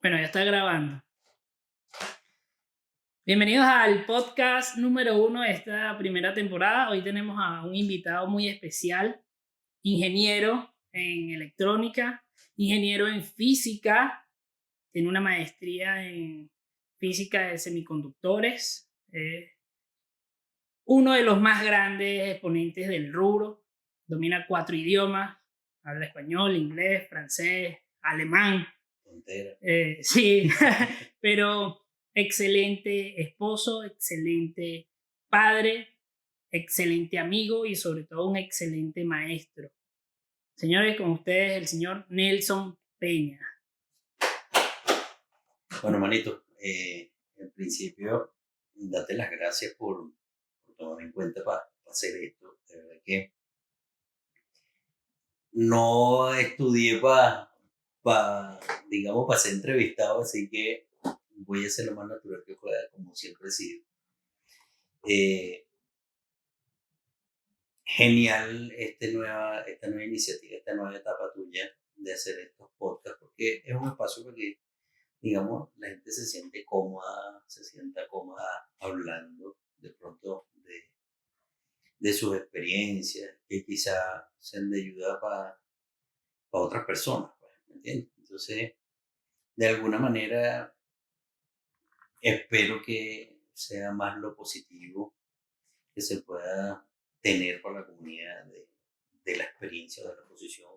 Bueno, ya está grabando. Bienvenidos al podcast número 1 de esta primera temporada. Hoy tenemos a un invitado muy especial, ingeniero en electrónica, ingeniero en física, tiene una maestría en física de semiconductores, uno de los más grandes exponentes del rubro, domina 4 idiomas, habla español, inglés, francés, alemán. Frontera. Sí, pero excelente esposo, excelente padre, excelente amigo y sobre todo un excelente maestro. Señores, con ustedes el señor Nelson Peña. Bueno, manito, en principio, date las gracias por tomar en cuenta para hacer esto. De verdad que no estudié digamos, para ser entrevistado, así que voy a ser lo más natural que pueda, como siempre he sido. Eh, Genial esta nueva iniciativa, esta nueva etapa tuya de hacer estos podcasts, porque es un espacio para que, digamos, la gente se sienta cómoda hablando de pronto de sus experiencias, que quizá sean de ayuda para otras personas, pues, ¿me entiendes? Entonces, de alguna manera, espero que sea más lo positivo que se pueda tener para la comunidad de la experiencia, de la posición,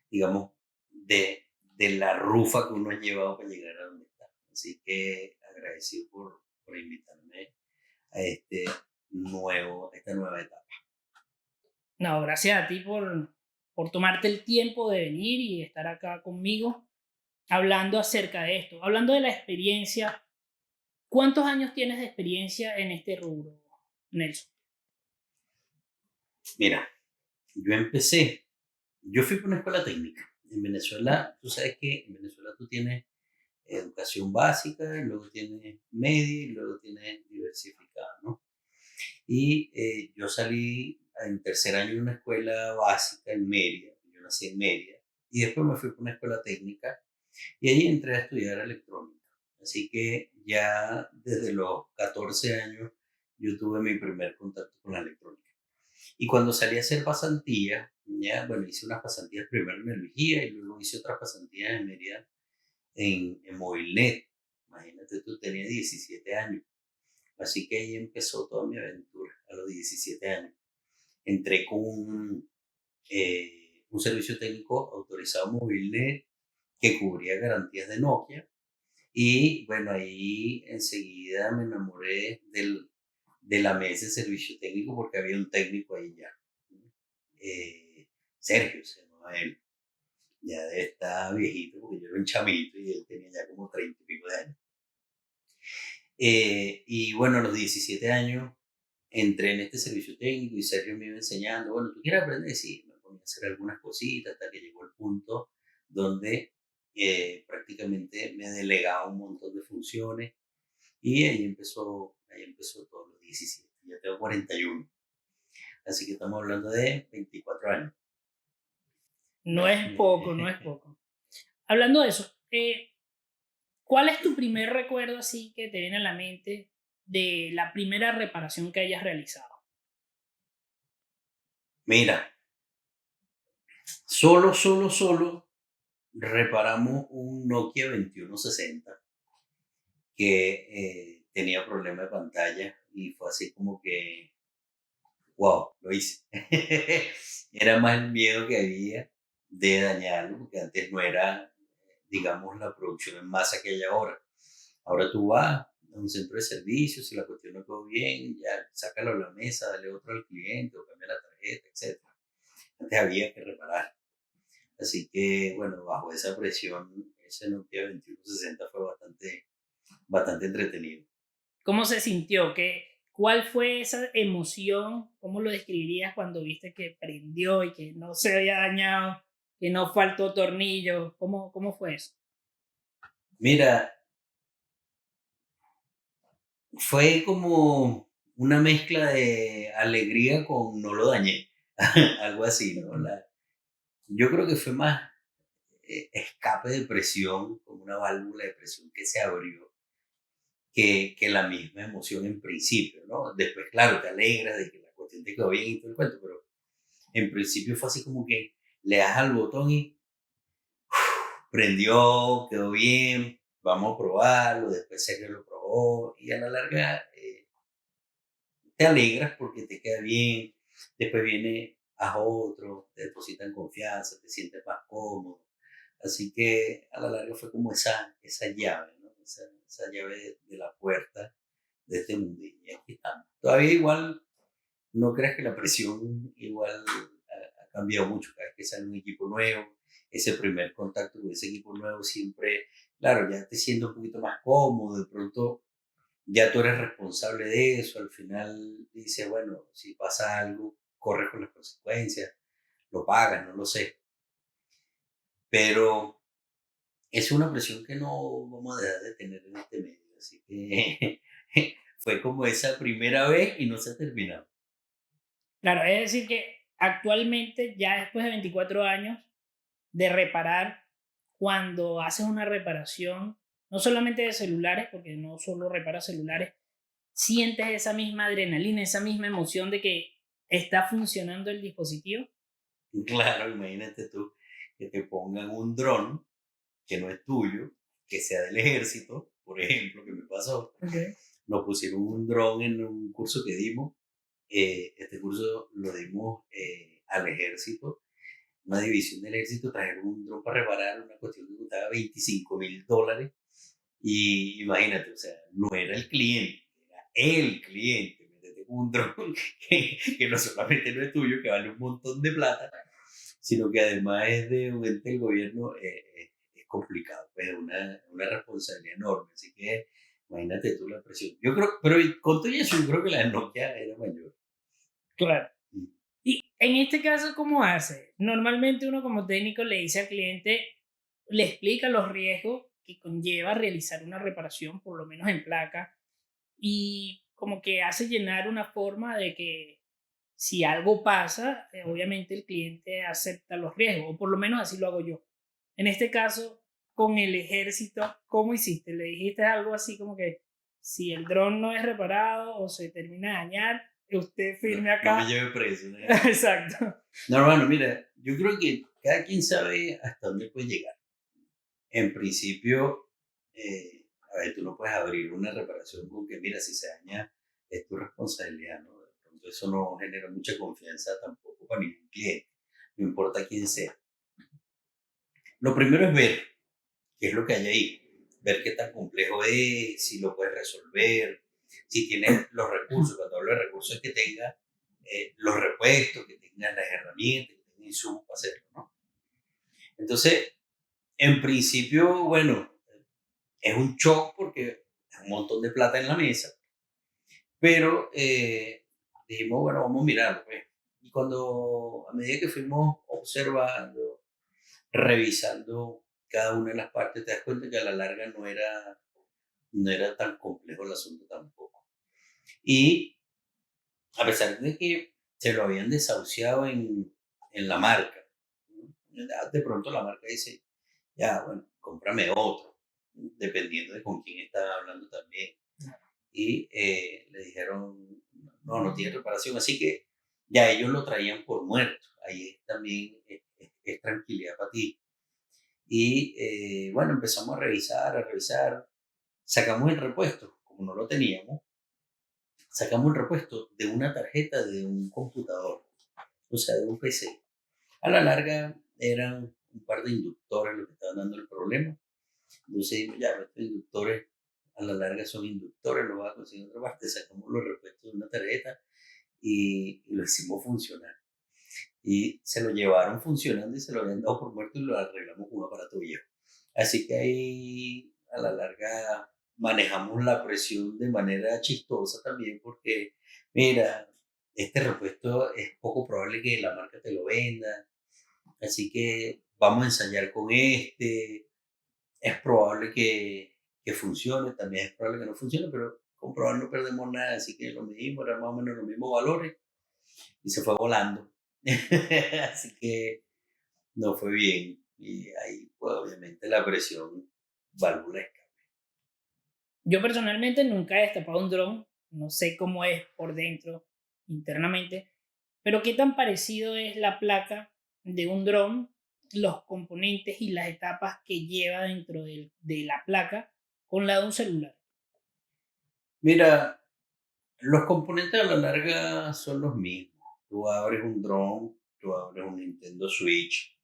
digamos, de la rufa que uno ha llevado para llegar a donde está. Así que agradecido por invitarme a esta nueva etapa. No, gracias a ti por tomarte el tiempo de venir y estar acá conmigo hablando acerca de esto, hablando de la experiencia. ¿Cuántos años tienes de experiencia en este rubro, Nelson? Mira, yo fui por una escuela técnica. En Venezuela, tú sabes que en Venezuela tú tienes educación básica, y luego tienes media y luego tienes diversificada, ¿no? Y yo salí en tercer año de una escuela básica en Mérida, yo nací en Mérida, y después me fui por una escuela técnica y ahí entré a estudiar electrónica. Así que ya desde los 14 años yo tuve mi primer contacto con la electrónica. Y cuando salí a hacer pasantías, ya, bueno, hice unas pasantías primero en el Vigía y luego hice otras pasantías en Mérida en Movilnet. Imagínate, tú tenías 17 años. Así que ahí empezó toda mi aventura a los 17 años. Entré con un servicio técnico autorizado Movilnet que cubría garantías de Nokia. Y bueno, ahí enseguida me enamoré de la mesa de servicio técnico porque había un técnico ahí ya. Sergio se llamaba él. Ya debe estar viejito porque yo era un chamito y él tenía ya como 30 y pico de años. Y bueno, a los 17 años entré en este servicio técnico y Sergio me iba enseñando, bueno, ¿tú quieres aprender? Sí, me ponía a hacer algunas cositas hasta que llegó el punto donde prácticamente me delegaba un montón de funciones y ahí empezó todos los 17. Ya tengo 41, así que estamos hablando de 24 años. No es poco, no es poco. Hablando de eso, ¿cuál es tu primer recuerdo así que te viene a la mente de la primera reparación que hayas realizado? Mira, solo reparamos un Nokia 2160 que tenía problema de pantalla y fue así como que, wow, lo hice. Era más el miedo que había de dañarlo, porque antes no era, digamos, la producción en masa que hay ahora. Ahora tú vas a un centro de servicios, si la cuestión no quedó bien, ya sácalo a la mesa, dale otro al cliente o cambia la tarjeta, etc. Antes había que reparar. Así que, bueno, bajo esa presión, ese Nokia 2160 fue bastante entretenido. ¿Cómo se sintió? ¿Cuál fue esa emoción? ¿Cómo lo describirías cuando viste que prendió y que no se había dañado, que no faltó tornillo? ¿Cómo fue eso? Mira, fue como una mezcla de alegría con no lo dañé, algo así, ¿no? Yo creo que fue más escape de presión, como una válvula de presión que se abrió, que la misma emoción en principio, ¿no? Después, claro, te alegras de que la cuestión te quedó bien y todo el cuento, pero en principio fue así como que le das al botón y prendió, quedó bien, vamos a probarlo, después Sergio lo probó y a la larga te alegras porque te queda bien, después viene a otro, te depositan confianza, te sientes más cómodo. Así que a la larga fue como esa llave, ¿no? Esa llave de la puerta de este mundo. Y aquí estamos. Todavía igual, no creas que la presión igual ha cambiado mucho cada vez que sale un equipo nuevo. Ese primer contacto con ese equipo nuevo siempre, claro, ya te sientes un poquito más cómodo, de pronto ya tú eres responsable de eso, al final dices, bueno, si pasa algo, corres con las consecuencias, lo pagas, no lo sé. Pero es una presión que no vamos a dejar de tener en este medio, así que fue como esa primera vez y no se ha terminado. Claro, es decir que actualmente, ya después de 24 años de reparar, cuando haces una reparación, no solamente de celulares, porque no solo reparas celulares, sientes esa misma adrenalina, esa misma emoción de que está funcionando el dispositivo. Claro, imagínate tú que te pongan un dron que no es tuyo, que sea del ejército, por ejemplo, que me pasó. Okay. Nos pusieron un dron en un curso que dimos. Este curso lo dimos al ejército, una división del ejército, trajeron un dron para reparar una cuestión que costaba $25,000. Y imagínate, o sea, no era el cliente, era el cliente. Métete con un dron que no solamente no es tuyo, que vale un montón de plata, sino que además es de un ente del gobierno, es complicado, pues es una responsabilidad enorme. Así que imagínate tú la presión. Yo creo, pero con todo eso, yo creo que la de Nokia era mayor. Claro. Mm. Y en este caso, ¿cómo hace? Normalmente uno como técnico le dice al cliente, le explica los riesgos que conlleva realizar una reparación, por lo menos en placa, y como que hace llenar una forma de que si algo pasa, obviamente el cliente acepta los riesgos, o por lo menos así lo hago yo. En este caso, con el ejército, ¿cómo hiciste? ¿Le dijiste algo así como que si el dron no es reparado o se termina de dañar, usted No, firme no me acá? lleve preso, ¿no? Exacto. No, hermano, mira, yo creo que cada quien sabe hasta dónde puede llegar. En principio, a ver, tú no puedes abrir una reparación con que, mira, si se daña, es tu responsabilidad, ¿no? De pronto eso no genera mucha confianza tampoco para ningún cliente, no importa quién sea. Lo primero es ver qué es lo que hay ahí, ver qué tan complejo es, si lo puedes resolver, si tienes los recursos. Cuando hablo de recursos es que tenga los repuestos, que tenga las herramientas, que tenga insumos para hacerlo, ¿no? Entonces, en principio, bueno, es un shock porque es un montón de plata en la mesa, pero dijimos, bueno, vamos a mirarlo, pues. Y cuando, a medida que fuimos observando, revisando cada una de las partes, te das cuenta que a la larga no era tan complejo el asunto tampoco. Y a pesar de que se lo habían desahuciado en la marca, ¿no? De pronto la marca dice, ya, bueno, cómprame otro, dependiendo de con quién estaba hablando también. Y le dijeron, no, no tiene reparación, así que ya ellos lo traían por muerto. Ahí también es tranquilidad para ti. Y bueno, empezamos a revisar, sacamos el repuesto, como no lo teníamos, sacamos el repuesto de una tarjeta de un computador, o sea, de un PC. A la larga eran un par de inductores los que estaban dando el problema. Entonces dijimos, ya, estos inductores a la larga son inductores, los vas a conseguir en otra parte. Sacamos los repuestos de una tarjeta y lo hicimos funcionar. Y se lo llevaron funcionando y se lo habían dado por muerto y lo arreglamos con un aparato viejo. Así que ahí a la larga manejamos la presión de manera chistosa también porque, mira, este repuesto es poco probable que la marca te lo venda, así que vamos a ensayar con este. Es probable que funcione, también es probable que no funcione, pero con probar no perdemos nada, así que lo medimos, eran más o menos los mismos valores y se fue volando. Así que no fue bien. Y ahí, pues, obviamente la presión válvula de escape. Yo personalmente nunca he destapado un dron, no sé cómo es por dentro, internamente, pero qué tan parecido es la placa de un dron, los componentes y las etapas que lleva dentro de la placa con la de un celular. Mira, los componentes a la larga son los mismos. Tú abres un drone, tú abres un Nintendo Switch,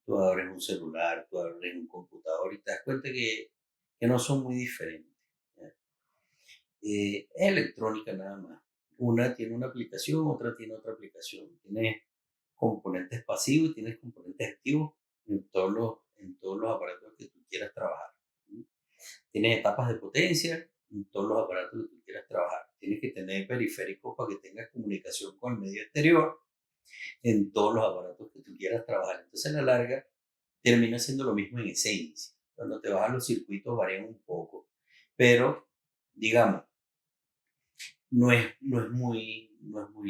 tú abres un celular, tú abres un computador y te das cuenta que no son muy diferentes. ¿Ya? Es electrónica nada más. Una tiene una aplicación, otra tiene otra aplicación. Tienes componentes pasivos y tienes componentes activos en todos los aparatos que tú quieras trabajar. ¿Sí? Tienes etapas de potencia en todos los aparatos que tú quieras trabajar. Tienes que tener periféricos para que tengas comunicación con el medio exterior en todos los aparatos que tú quieras trabajar. Entonces, a la larga, termina siendo lo mismo en esencia. Cuando te vas a los circuitos varían un poco, pero digamos, no es muy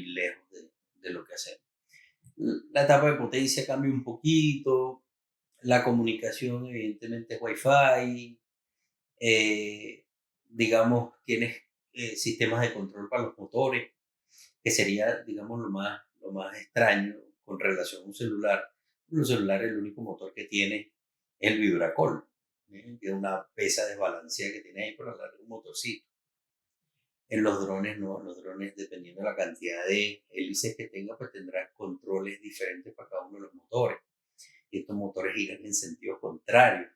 lejos de lo que hacemos. La etapa de potencia cambia un poquito, la comunicación evidentemente es Wi-Fi, digamos, tienes sistemas de control para los motores, que sería, digamos, lo más extraño con relación a un celular. Un celular, el único motor que tiene es el Vibracol, que es una pesa desbalanceada que tiene ahí por hablar de un motorcito. En los drones no, los drones dependiendo de la cantidad de hélices que tenga, pues tendrás controles diferentes para cada uno de los motores. Y estos motores giran en sentido contrario.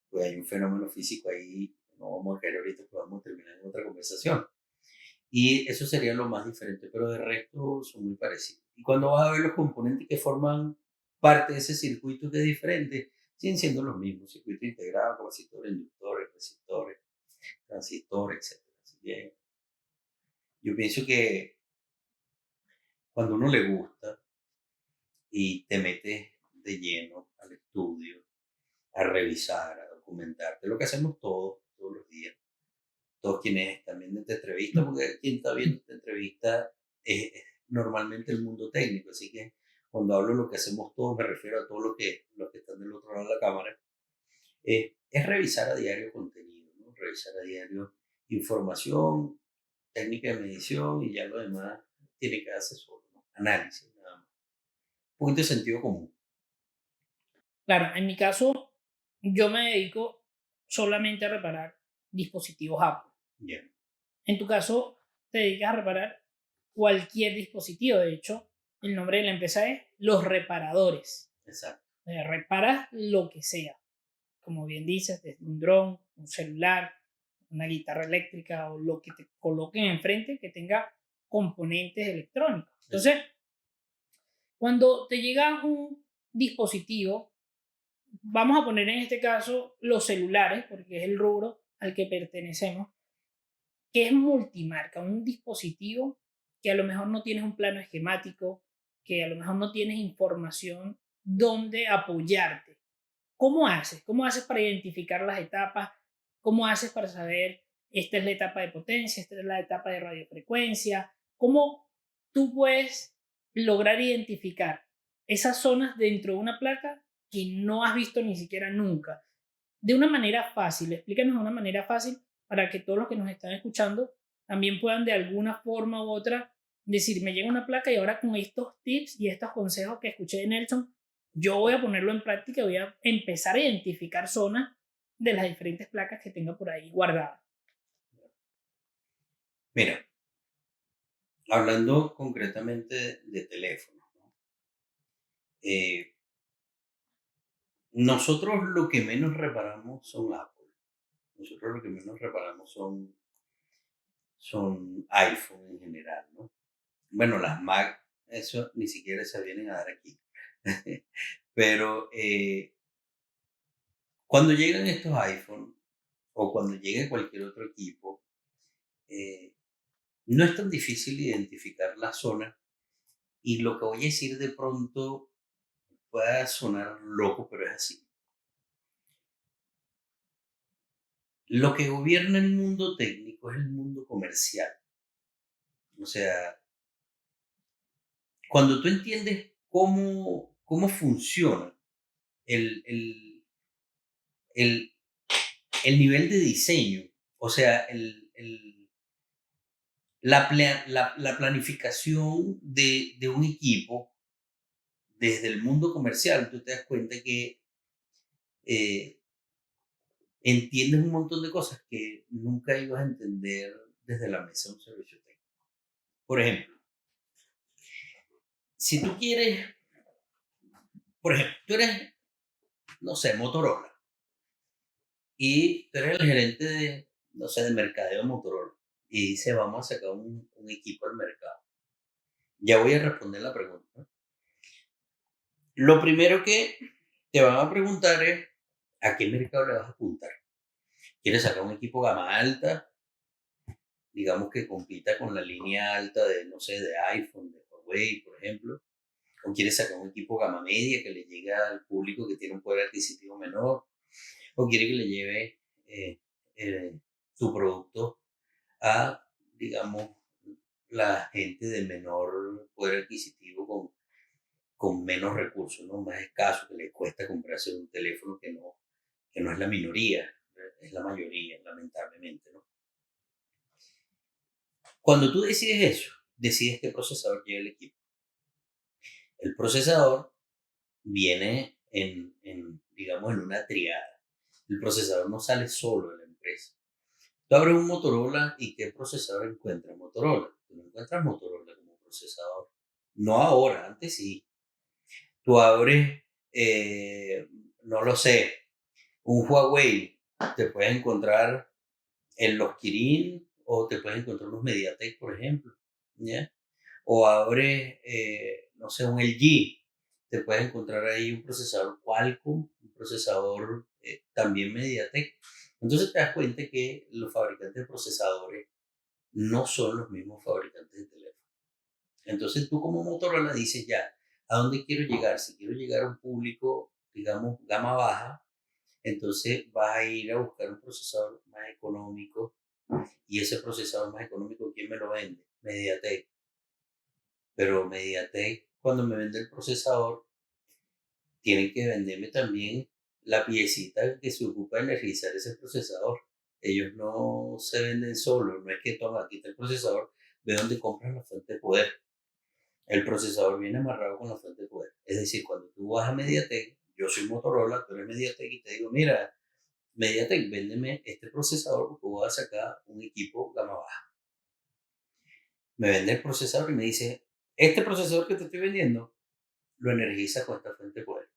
Pues hay un fenómeno físico ahí, no vamos a caer ahorita, pues vamos a terminar en otra conversación. Y eso sería lo más diferente, pero de resto son muy parecidos. Y cuando vas a ver los componentes que forman parte de ese circuito que es diferente, siguen siendo los mismos, circuito integrado, capacitores, inductores, resistores, transistores, etc. Así que yo pienso que cuando uno le gusta y te metes de lleno al estudio, a revisar, a documentarte, lo que hacemos todos los días, todos quienes están viendo esta entrevista, porque quien está viendo esta entrevista es normalmente el mundo técnico, así que cuando hablo de lo que hacemos todos, me refiero a todos los que están del otro lado de la cámara, es revisar a diario contenido, ¿no? Revisar a diario información, técnica de medición y ya lo demás tiene que hacer solo, ¿no? Análisis, nada más. Un poquito de sentido común. Claro, en mi caso, yo me dedico solamente a reparar dispositivos Apple. Ya, En tu caso, te dedicas a reparar cualquier dispositivo. De hecho, el nombre de la empresa es Los Reparadores. exacto. Reparas lo que sea. Como bien dices, desde un dron, un celular, una guitarra eléctrica o lo que te coloquen enfrente que tenga componentes electrónicos. Exacto. Entonces, cuando te llega un dispositivo, vamos a poner en este caso los celulares, porque es el rubro al que pertenecemos, que es multimarca, un dispositivo que a lo mejor no tienes un plano esquemático, que a lo mejor no tienes información donde apoyarte. ¿Cómo haces? ¿Cómo haces para identificar las etapas? ¿Cómo haces para saber esta es la etapa de potencia, esta es la etapa de radiofrecuencia? ¿Cómo tú puedes lograr identificar esas zonas dentro de una placa que no has visto ni siquiera nunca? De una manera fácil, explícanos de una manera fácil para que todos los que nos están escuchando también puedan de alguna forma u otra decir, me llega una placa y ahora con estos tips y estos consejos que escuché de Nelson, yo voy a ponerlo en práctica, voy a empezar a identificar zonas de las diferentes placas que tenga por ahí guardadas. Mira, hablando concretamente de teléfonos, ¿no? Eh, Nosotros lo que menos reparamos son Apple. Nosotros lo que menos reparamos son iPhone en general, ¿no? Bueno, las Mac, eso ni siquiera se vienen a dar aquí. Pero cuando llegan estos iPhone o cuando llegue cualquier otro equipo, eh, no es tan difícil identificar la zona y lo que voy a decir de pronto pueda sonar loco, pero es así. Lo que gobierna el mundo técnico es el mundo comercial. O sea, cuando tú entiendes cómo funciona el, el, el, el nivel de diseño, o sea, la planificación de un equipo desde el mundo comercial, tú te das cuenta que eh, entiendes un montón de cosas que nunca ibas a entender desde la mesa de un servicio técnico. Por ejemplo, si tú quieres, por ejemplo, tú eres, no sé, Motorola, y tú eres el gerente de, no sé, de mercadeo de Motorola, y dice, vamos a sacar un equipo al mercado. Ya voy a responder la pregunta, ¿no? Lo primero que te van a preguntar es, ¿a qué mercado le vas a apuntar? ¿Quieres sacar un equipo gama alta? Digamos que compita con la línea alta de, no sé, de iPhone, de Huawei, por ejemplo. ¿O quieres sacar un equipo gama media que le llegue al público que tiene un poder adquisitivo menor? ¿O quiere que le lleve eh, eh, tu producto a, digamos, la gente de menor poder adquisitivo con menos recursos, ¿no? Más escasos, que les cuesta comprarse un teléfono que no es la minoría, es la mayoría, lamentablemente, ¿no? Cuando tú decides eso, decides qué procesador lleva el equipo. El procesador viene digamos, en una triada. El procesador no sale solo de la empresa. Tú abres un Motorola y ¿qué procesador encuentras? Motorola. Tú no encuentras Motorola como procesador. No ahora, antes sí. Tú abres, no lo sé, un Huawei. Te puedes encontrar los Kirin o te puedes encontrar unos MediaTek, por ejemplo. ¿Ya? O abres, no sé, un LG. Te puedes encontrar ahí un procesador Qualcomm, un procesador también MediaTek. Entonces te das cuenta que los fabricantes de procesadores no son los mismos fabricantes de teléfonos. Entonces tú como Motorola dices ya, ¿a dónde quiero llegar? Si quiero llegar a un público, digamos, gama baja, entonces vas a ir a buscar un procesador más económico y ese procesador más económico, ¿quién me lo vende? MediaTek. Pero MediaTek, cuando me vende el procesador, tienen que venderme también la piecita que se ocupa de energizar ese procesador. Ellos no se venden solos, no es que toma, quita el procesador, ve dónde compras la fuente de poder. El procesador viene amarrado con la fuente de poder. Es decir, cuando tú vas a MediaTek, yo soy Motorola, tú eres MediaTek y te digo, mira, MediaTek, véndeme este procesador porque voy a sacar un equipo gama baja. Me vende el procesador y me dice, este procesador que te estoy vendiendo, lo energiza con esta fuente de poder.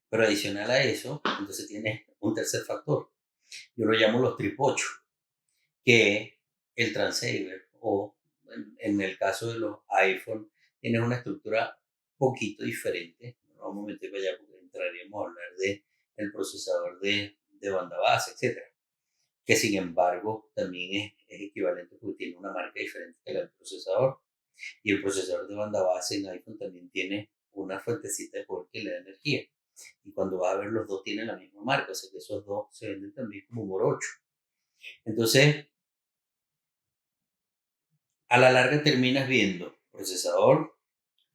Pero adicional a eso, entonces tienes un tercer factor. Yo lo llamo los tripochos, que es el transceiver o en el caso de los iPhone, tienes una estructura poquito diferente. No vamos a meter para allá porque entraríamos a hablar del procesador de banda base, etcétera. Que sin embargo también es equivalente porque tiene una marca diferente que la del procesador. Y el procesador de banda base en iPhone también tiene una fuentecita de poder que le da energía. Y cuando vas a ver, los dos tienen la misma marca, o sea que esos dos se venden también como morocho. Entonces, a la larga terminas viendo procesador,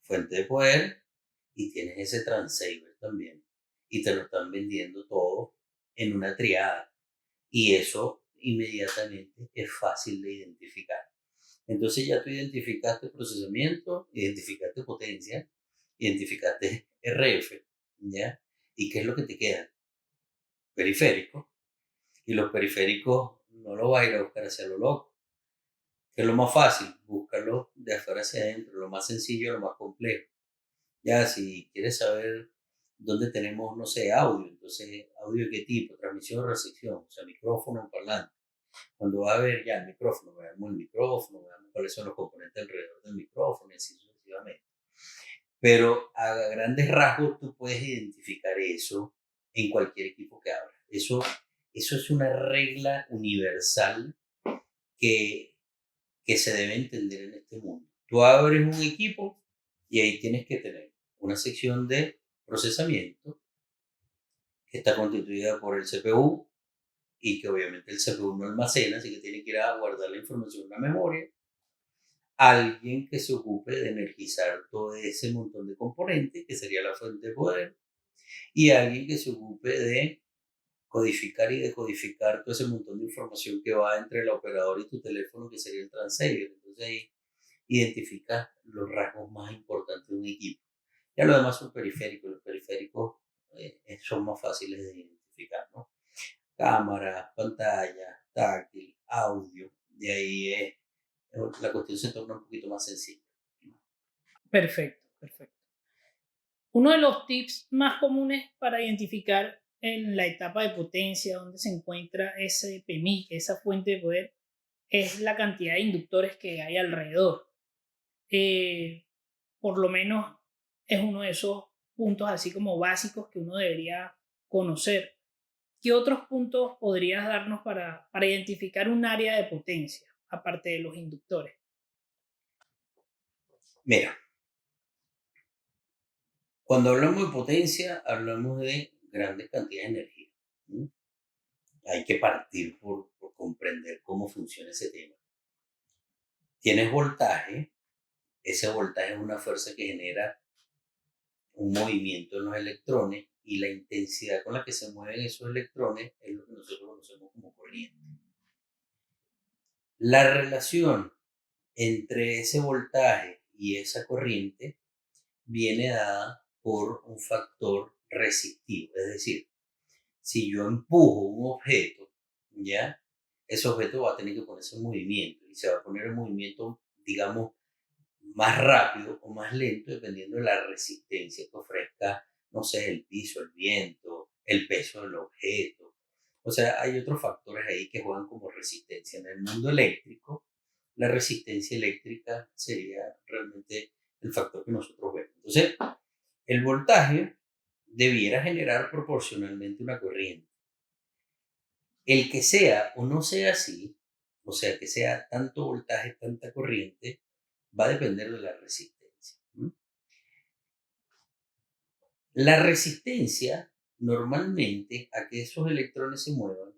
fuente de poder y tienes ese transceiver también. Y te lo están vendiendo todo en una triada. Y eso inmediatamente es fácil de identificar. Entonces ya tú identificaste procesamiento, identificaste potencia, identificaste RF, ¿ya? ¿Y qué es lo que te queda? Periféricos. Y los periféricos no lo vas a ir a buscar hacia lo loco. ¿Qué es lo más fácil? Búscalo de afuera hacia adentro, lo más sencillo, lo más complejo. Ya, si quieres saber dónde tenemos, no sé, audio, entonces, ¿audio de qué tipo? Transmisión o recepción, o sea, micrófono o parlante. Cuando va a ver ya el micrófono, veamos el micrófono, veamos cuáles son los componentes alrededor del micrófono y así sucesivamente. Pero a grandes rasgos tú puedes identificar eso en cualquier equipo que abras. Eso es una regla universal que, que se debe entender en este mundo. Tú abres un equipo y ahí tienes que tener una sección de procesamiento que está constituida por el CPU y que obviamente el CPU no almacena, así que tiene que ir a guardar la información en la memoria. Alguien que se ocupe de energizar todo ese montón de componentes, que sería la fuente de poder, y alguien que se ocupe de codificar y decodificar todo ese montón de información que va entre el operador y tu teléfono, que sería el transceiver. Entonces ahí identificas los rasgos más importantes de un equipo. Ya lo demás son periféricos. Los periféricos son más fáciles de identificar, ¿no? Cámara, pantalla, táctil, audio. De ahí la cuestión se torna un poquito más sencilla. Perfecto, perfecto. Uno de los tips más comunes para identificar en la etapa de potencia donde se encuentra ese PMIC, esa fuente de poder, es la cantidad de inductores que hay alrededor. Por lo menos es uno de esos puntos así como básicos que uno debería conocer. ¿Qué otros puntos podrías darnos para identificar un área de potencia, aparte de los inductores? Mira, cuando hablamos de potencia, hablamos de grandes cantidades de energía. ¿Sí? Hay que partir por comprender cómo funciona ese tema. Tienes voltaje, ese voltaje es una fuerza que genera un movimiento en los electrones y la intensidad con la que se mueven esos electrones es lo que nosotros conocemos como corriente. La relación entre ese voltaje y esa corriente viene dada por un factor resistivo, es decir, si yo empujo un objeto, ¿ya? Ese objeto va a tener que ponerse en movimiento y se va a poner en movimiento, digamos, más rápido o más lento dependiendo de la resistencia que ofrezca, no sé, el piso, el viento, el peso del objeto. O sea, hay otros factores ahí que juegan como resistencia. En el mundo eléctrico, la resistencia eléctrica sería realmente el factor que nosotros vemos. Entonces, el voltaje debiera generar proporcionalmente una corriente. El que sea o no sea así, o sea, que sea tanto voltaje, tanta corriente, va a depender de la resistencia. La resistencia, normalmente, a que esos electrones se muevan,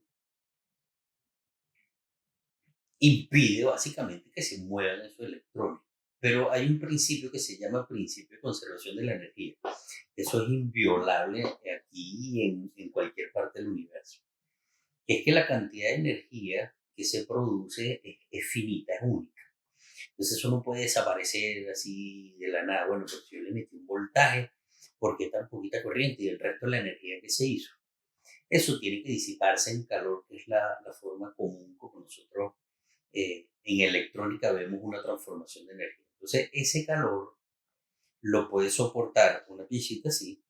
impide básicamente que se muevan esos electrones. Pero hay un principio que se llama principio de conservación de la energía. Eso es inviolable aquí y en cualquier parte del universo. Es que la cantidad de energía que se produce es finita, es única. Entonces eso no puede desaparecer así de la nada. Bueno, pues yo le metí un voltaje, ¿por qué tan poquita corriente? Y el resto de la energía que se hizo. Eso tiene que disiparse en calor, que es la forma común como nosotros en electrónica vemos una transformación de energía. Entonces ese calor lo puede soportar una piecita así,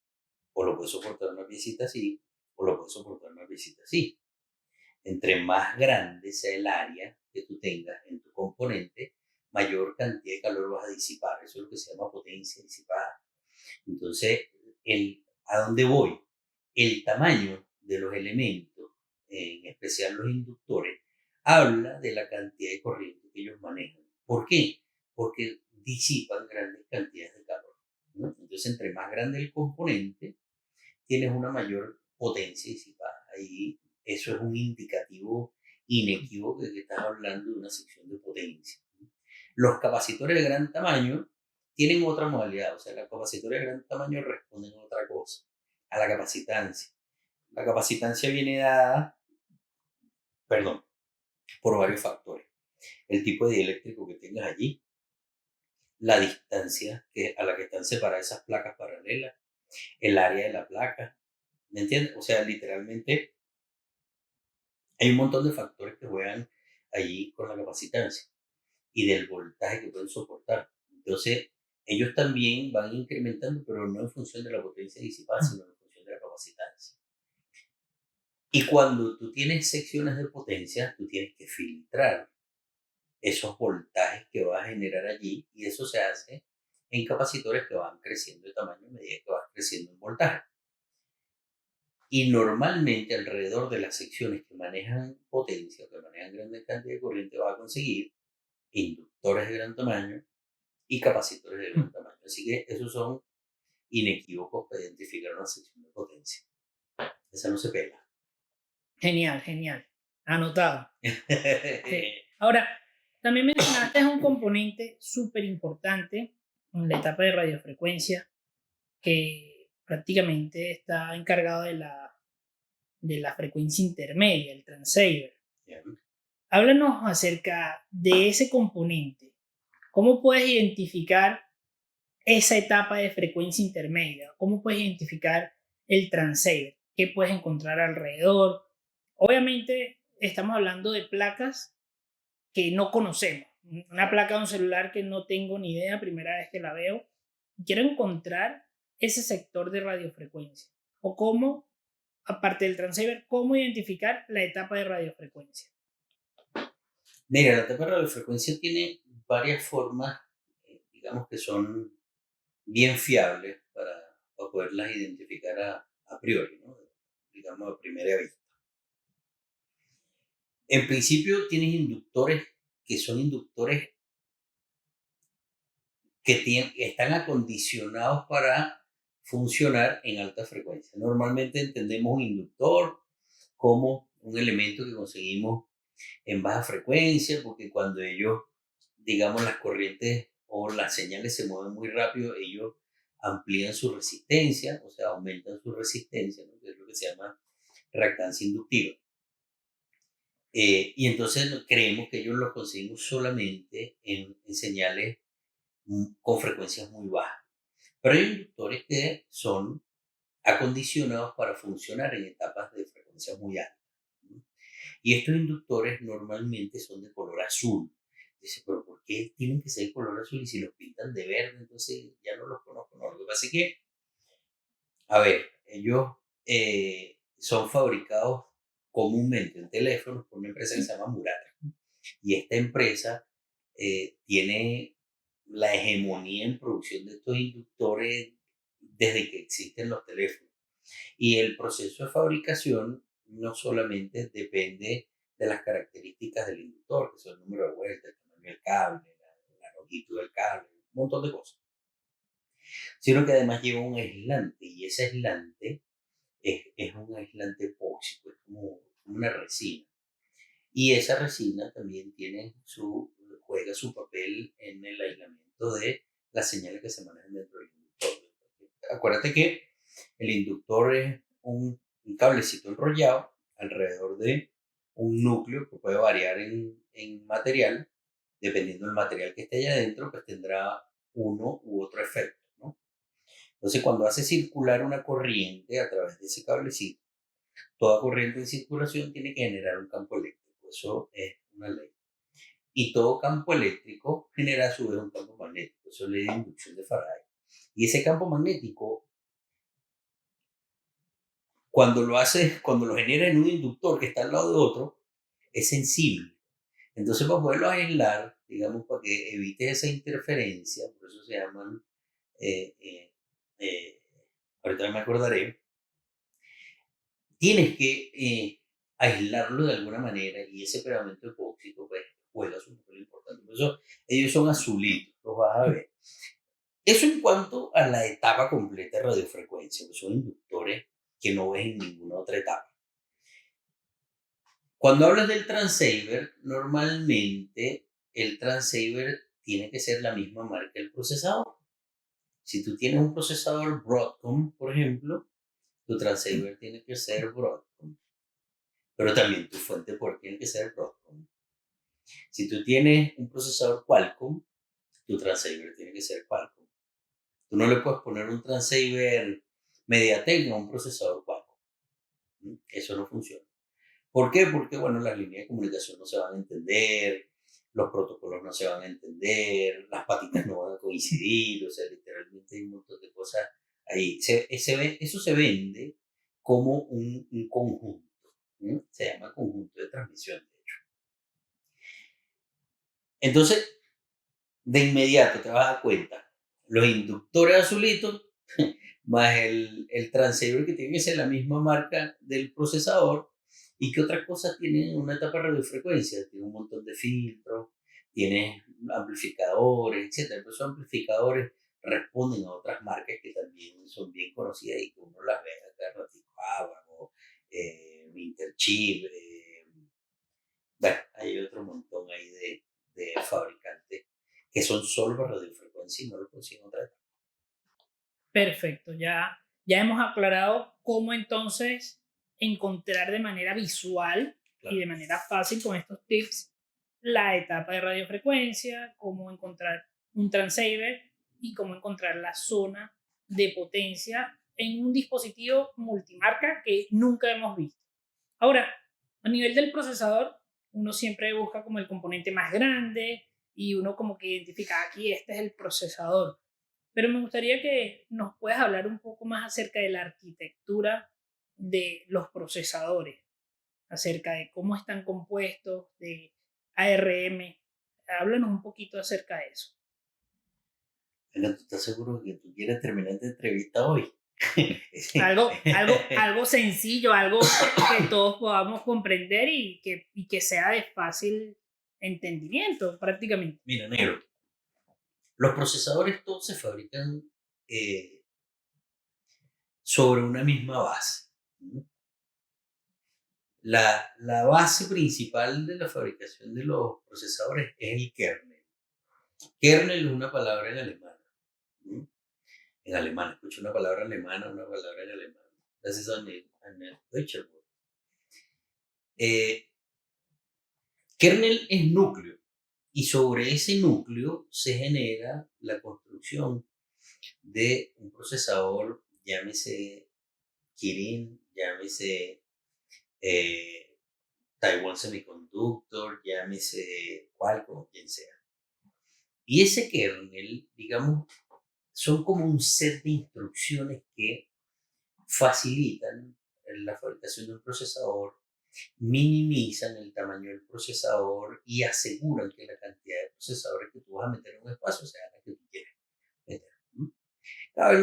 o lo puede soportar una piecita así, o lo puede soportar una piecita así. Entre más grande sea el área que tú tengas en tu componente, mayor cantidad de calor vas a disipar. Eso es lo que se llama potencia disipada. Entonces, ¿a dónde voy? El tamaño de los elementos, en especial los inductores, habla de la cantidad de corriente que ellos manejan. ¿Por qué? Porque disipan grandes cantidades de calor, ¿no? Entonces, entre más grande el componente, tienes una mayor potencia disipada. Ahí eso es un indicativo inequívoco de que estás hablando de una sección de potencia. Los capacitores de gran tamaño tienen otra modalidad, o sea, los capacitores de gran tamaño responden a otra cosa, a la capacitancia. La capacitancia viene dada, perdón, por varios factores. El tipo de dieléctrico que tengas allí, la distancia a la que están separadas esas placas paralelas, el área de la placa, ¿me entiendes? O sea, literalmente hay un montón de factores que juegan allí con la capacitancia y del voltaje que pueden soportar. Entonces, ellos también van incrementando, pero no en función de la potencia disipada, sino en función de la capacitancia. Y cuando tú tienes secciones de potencia, tú tienes que filtrar esos voltajes que vas a generar allí, y eso se hace en capacitores que van creciendo de tamaño a medida que vas creciendo en voltaje. Y normalmente alrededor de las secciones que manejan potencia, que manejan grandes cantidades de corriente, vas a conseguir inductores de gran tamaño y capacitores de gran tamaño. Así que esos son inequívocos para identificar una sección de potencia. Esa no se pela. Genial, genial. Anotado. Sí. Ahora, también mencionaste es un componente súper importante en la etapa de radiofrecuencia que prácticamente está encargado de la frecuencia intermedia, el transceiver. Bien. Háblanos acerca de ese componente. ¿Cómo puedes identificar esa etapa de frecuencia intermedia? ¿Cómo puedes identificar el transceiver? ¿Qué puedes encontrar alrededor? Obviamente estamos hablando de placas que no conocemos. Una placa de un celular que no tengo ni idea, primera vez que la veo. Quiero encontrar ese sector de radiofrecuencia. O cómo, aparte del transceiver, cómo identificar la etapa de radiofrecuencia. Mira, la etapa de radiofrecuencia tiene varias formas, digamos que son bien fiables para poderlas identificar a priori, ¿no? Digamos a primera vista. En principio tienes inductores que son inductores que están acondicionados para funcionar en alta frecuencia. Normalmente entendemos un inductor como un elemento que conseguimos en baja frecuencia, porque cuando ellos, digamos, las corrientes o las señales se mueven muy rápido, ellos amplían su resistencia, o sea, aumentan su resistencia, ¿no? Que es lo que se llama reactancia inductiva. Y entonces creemos que ellos lo conseguimos solamente en señales con frecuencias muy bajas. Pero hay inductores que son acondicionados para funcionar en etapas de frecuencia muy alta, ¿no? Y estos inductores normalmente son de color azul. Dice, pero ¿por qué tienen que ser de color azul? Y si los pintan de verde, entonces ya no los conozco. No, lo que pasa es que, a ver, ellos son fabricados comúnmente en teléfonos por una empresa que se llama Murata. Y esta empresa tiene la hegemonía en producción de estos inductores desde que existen los teléfonos. Y el proceso de fabricación no solamente depende de las características del inductor, que son el número de vueltas, el tamaño del cable, la longitud del cable, un montón de cosas, sino que además lleva un aislante, y ese aislante es un aislante epóxico, es como una resina. Y esa resina también juega su papel en el aislamiento de las señales que se manejan dentro del inductor. Acuérdate que el inductor es un cablecito enrollado alrededor de un núcleo que puede variar en material. Dependiendo del material que esté allá adentro, pues tendrá uno u otro efecto, ¿no? Entonces, cuando hace circular una corriente a través de ese cablecito, toda corriente en circulación tiene que generar un campo eléctrico. Eso es una ley. Y todo campo eléctrico genera a su vez un campo magnético. Eso es ley de inducción de Faraday. Y ese campo magnético, cuando lo genera en un inductor que está al lado de otro, es sensible. Entonces, para poderlo aislar, digamos, para que evite esa interferencia, por eso se llaman, eh, eh, eh, ahorita me acordaré, tienes que aislarlo de alguna manera y ese pegamento epóxico pues, juega un papel importante. Por eso ellos son azulitos, los vas a ver. Eso en cuanto a la etapa completa de radiofrecuencia, que son inductores que no ves en ninguna otra etapa. Cuando hablas del transceiver, normalmente el transceiver tiene que ser la misma marca del procesador. Si tú tienes un procesador Broadcom, por ejemplo, tu transceiver tiene que ser Broadcom. Pero también tu fuente de poder tiene que ser Broadcom. Si tú tienes un procesador Qualcomm, tu transceiver tiene que ser Qualcomm. Tú no le puedes poner un transceiver MediaTek a un procesador Qualcomm. Eso no funciona. ¿Por qué? Porque, bueno, las líneas de comunicación no se van a entender, los protocolos no se van a entender, las patitas no van a coincidir, o sea, literalmente hay un montón de cosas ahí. Eso se vende como un conjunto. Se llama conjunto de transmisión, de hecho. Entonces, de inmediato te vas a dar cuenta, los inductores azulitos, más el transceiver que tiene que ser la misma marca del procesador, y qué otras cosas tienen una etapa de radiofrecuencia, tiene un montón de filtros, tiene amplificadores, etc. Pero esos amplificadores responden a otras marcas que también son bien conocidas y que uno las ve acá, ratito, Avago, Interchip, bueno, hay otro montón ahí de fabricantes que son solo para radiofrecuencia y no lo consiguen otra vez. Perfecto, ya hemos aclarado cómo entonces encontrar de manera visual y de manera fácil con estos tips la etapa de radiofrecuencia, cómo encontrar un transceiver y cómo encontrar la zona de potencia en un dispositivo multimarca que nunca hemos visto. Ahora, a nivel del procesador, uno siempre busca como el componente más grande y uno como que identifica aquí este es el procesador. Pero me gustaría que nos puedas hablar un poco más acerca de la arquitectura de los procesadores, acerca de cómo están compuestos, de ARM. Háblanos un poquito acerca de eso. Venga, ¿tú estás seguro que tú quieres terminar esta entrevista hoy? Algo sencillo, algo que todos podamos comprender y que sea de fácil entendimiento prácticamente. Mira, negro, los procesadores todos se fabrican sobre una misma base. ¿No? La base principal de la fabricación de los procesadores es el kernel. Kernel es una palabra en alemán. ¿No? En alemán, escucho una palabra alemana, una palabra en alemán. Das ist eine deutsche Wort. Kernel es núcleo y sobre ese núcleo se genera la construcción de un procesador, llámese Kirin, llámese Taiwan Semiconductor, llámese Qualcomm, quien sea. Y ese kernel, digamos, son como un set de instrucciones que facilitan la fabricación de un procesador, minimizan el tamaño del procesador y aseguran que la cantidad de procesadores que tú vas a meter en un espacio sea la que tú quieres meter. Cada vez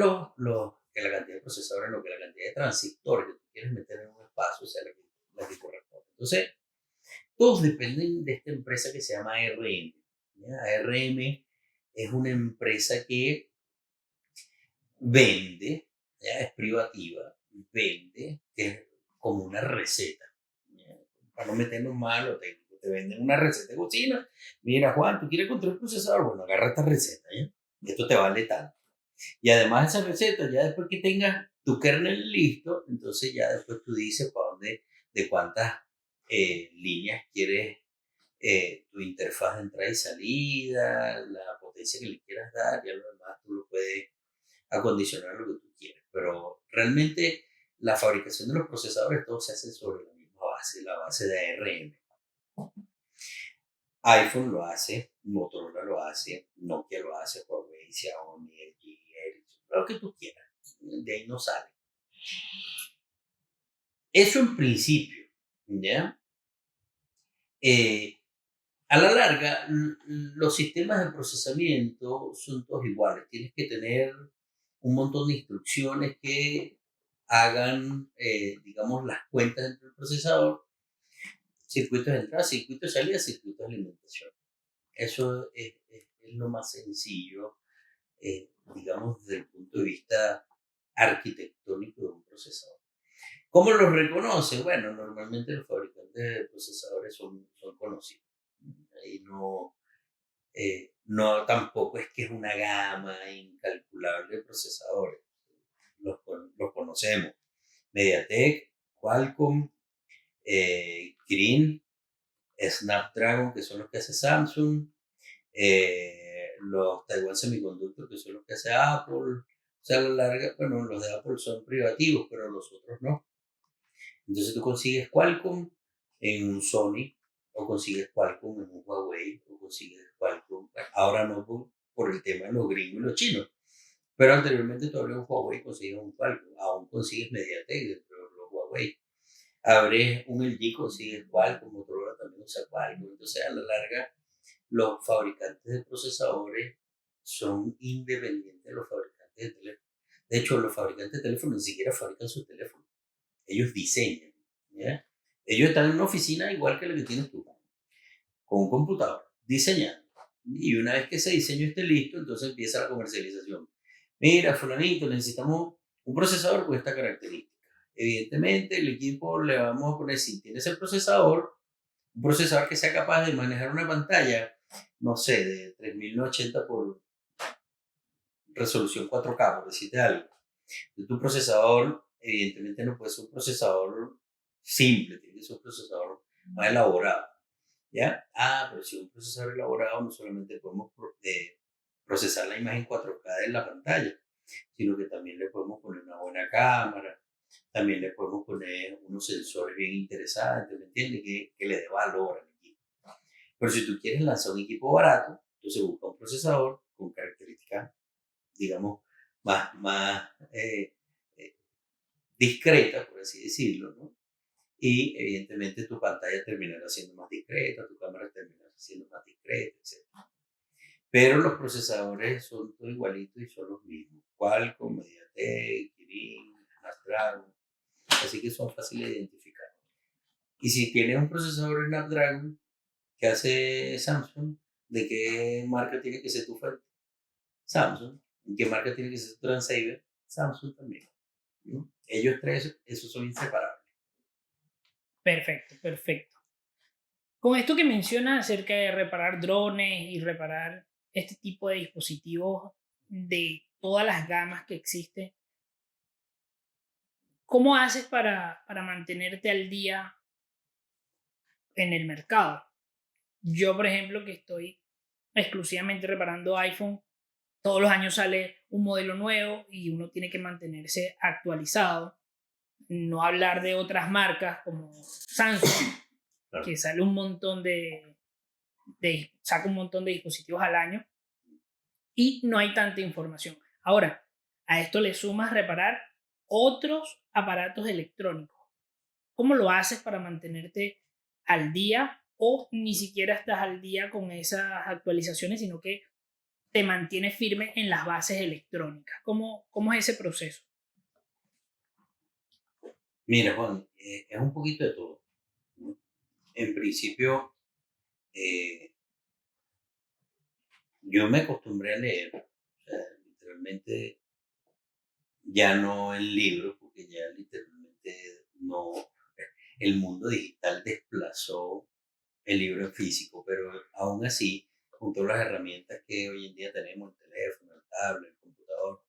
que la cantidad de procesadores, que la cantidad de transistores que tú quieres meter en un espacio sea la que corresponde. Entonces, todos dependen de esta empresa que se llama ARM. ARM es una empresa que vende, ¿ya? Es privativa, vende, que es como una receta. ¿Ya? Para no meternos mal, te venden una receta de cocina. Mira, Juan, ¿tú quieres encontrar un procesador? Bueno, agarra esta receta, ¿ya? Esto te vale tanto. Y además esa receta, ya después que tengas tu kernel listo, entonces ya después tú dices para dónde, de cuántas líneas quieres tu interfaz de entrada y salida, la potencia que le quieras dar, ya lo demás tú lo puedes acondicionar lo que tú quieras. Pero realmente la fabricación de los procesadores todo se hace sobre la misma base, la base de ARM. iPhone lo hace, Motorola lo hace, Nokia lo hace, Huawei, Xiaomi, LG, Ericsson, lo que tú quieras. De ahí no sale. Eso en principio, ¿ya? A la larga, los sistemas de procesamiento son todos iguales. Tienes que tener un montón de instrucciones que hagan, digamos, las cuentas dentro del procesador, circuitos de entrada, circuitos de salida, circuitos de alimentación. Eso es lo más sencillo, digamos, desde el punto de vista arquitectónico de un procesador. ¿Cómo los reconoce? Bueno, normalmente los fabricantes de procesadores son conocidos. Y no tampoco es que es una gama incalculable de procesadores. Los conocemos. MediaTek, Qualcomm, Kirin, Snapdragon, que son los que hace Samsung, los Taiwan Semiconductor, que son los que hace Apple. O sea, a la larga, bueno, los de Apple son privativos, pero los otros no. Entonces tú consigues Qualcomm en un Sony, o consigues Qualcomm en un Huawei, o consigues Qualcomm, ahora no por el tema de los gringos y los chinos, pero anteriormente tú abres un Huawei y consigues un Qualcomm, aún consigues MediaTek dentro de los Huawei. Abres un LG, consigues Qualcomm, Motorola también usa Qualcomm. Entonces, a la larga, los fabricantes de procesadores son independientes de los fabricantes de teléfonos. De hecho, los fabricantes de teléfonos ni siquiera fabrican sus teléfonos. Ellos diseñan. ¿Ya? Ellos están en una oficina igual que la que tienes tú, con un computador, diseñando. Y una vez que ese diseño esté listo, entonces empieza la comercialización. Mira, fulanito, necesitamos un procesador con esta característica. Evidentemente, el equipo le vamos a poner, si tienes el procesador, un procesador que sea capaz de manejar una pantalla, no sé, de 3080 por resolución 4K, por decirte algo. De tu procesador, evidentemente no puede ser un procesador simple, tiene que ser un procesador más elaborado. ¿Ya? Pero si un procesador elaborado no solamente podemos procesar la imagen 4K de la pantalla, sino que también le podemos poner una buena cámara, también le podemos poner unos sensores bien interesantes, ¿me entiendes? Que le dé valor al equipo. Pero si tú quieres lanzar un equipo barato, entonces busca un procesador con características, digamos, más discretas, por así decirlo, ¿no? Y evidentemente tu pantalla terminará siendo más discreta, tu cámara terminará siendo más discreta, etc. Pero los procesadores son todos igualitos y son los mismos. Qualcomm, MediaTek, Kirin, Snapdragon, así que son fáciles de identificar. Y si tienes un procesador Snapdragon que hace Samsung, ¿de qué marca tiene que ser tu fuente? Samsung. ¿En qué marca tiene que ser tu Transceiver? Samsung también, ¿no? Ellos tres, esos son inseparables. Perfecto, perfecto. Con esto que mencionas acerca de reparar drones y reparar este tipo de dispositivos de todas las gamas que existen, ¿cómo haces para mantenerte al día en el mercado? Yo, por ejemplo, que estoy exclusivamente reparando iPhone, todos los años sale un modelo nuevo y uno tiene que mantenerse actualizado. No hablar de otras marcas como Samsung, Claro. que sale un montón saca un montón de dispositivos al año y no hay tanta información. Ahora, a esto le sumas reparar otros aparatos electrónicos. ¿Cómo lo haces para mantenerte al día o ni siquiera estás al día con esas actualizaciones, sino que te mantienes firme en las bases electrónicas? ¿Cómo es ese proceso? Mira, Juan, es un poquito de todo, ¿no? En principio, eh, yo me acostumbré a leer, o sea, literalmente ya no en libros, porque ya literalmente no, el mundo digital desplazó el libro en físico, pero aún así, con todas las herramientas que hoy en día tenemos, el teléfono, el tablet, el computador,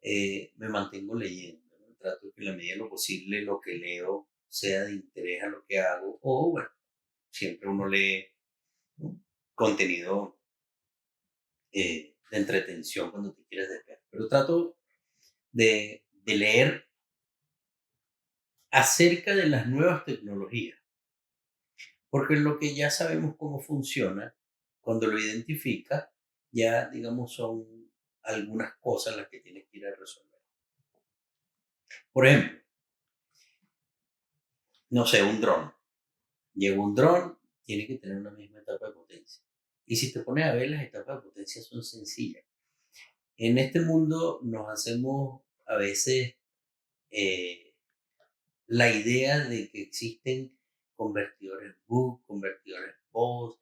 me mantengo leyendo, ¿no? Trato que en la medida de lo posible lo que leo sea de interés a lo que hago, o bueno, siempre uno lee, ¿no?, contenido de entretención cuando te quieres despejar, pero trato de leer acerca de las nuevas tecnologías, porque lo que ya sabemos cómo funciona, cuando lo identifica, ya digamos son algunas cosas las que tienes que ir a resolver. Por ejemplo, no sé, un dron. Llega un dron, tiene que tener una misma etapa de potencia. Y si te pones a ver, las etapas de potencia son sencillas. En este mundo nos hacemos a veces eh, la idea de que existen convertidores BOOST, convertidores BOST.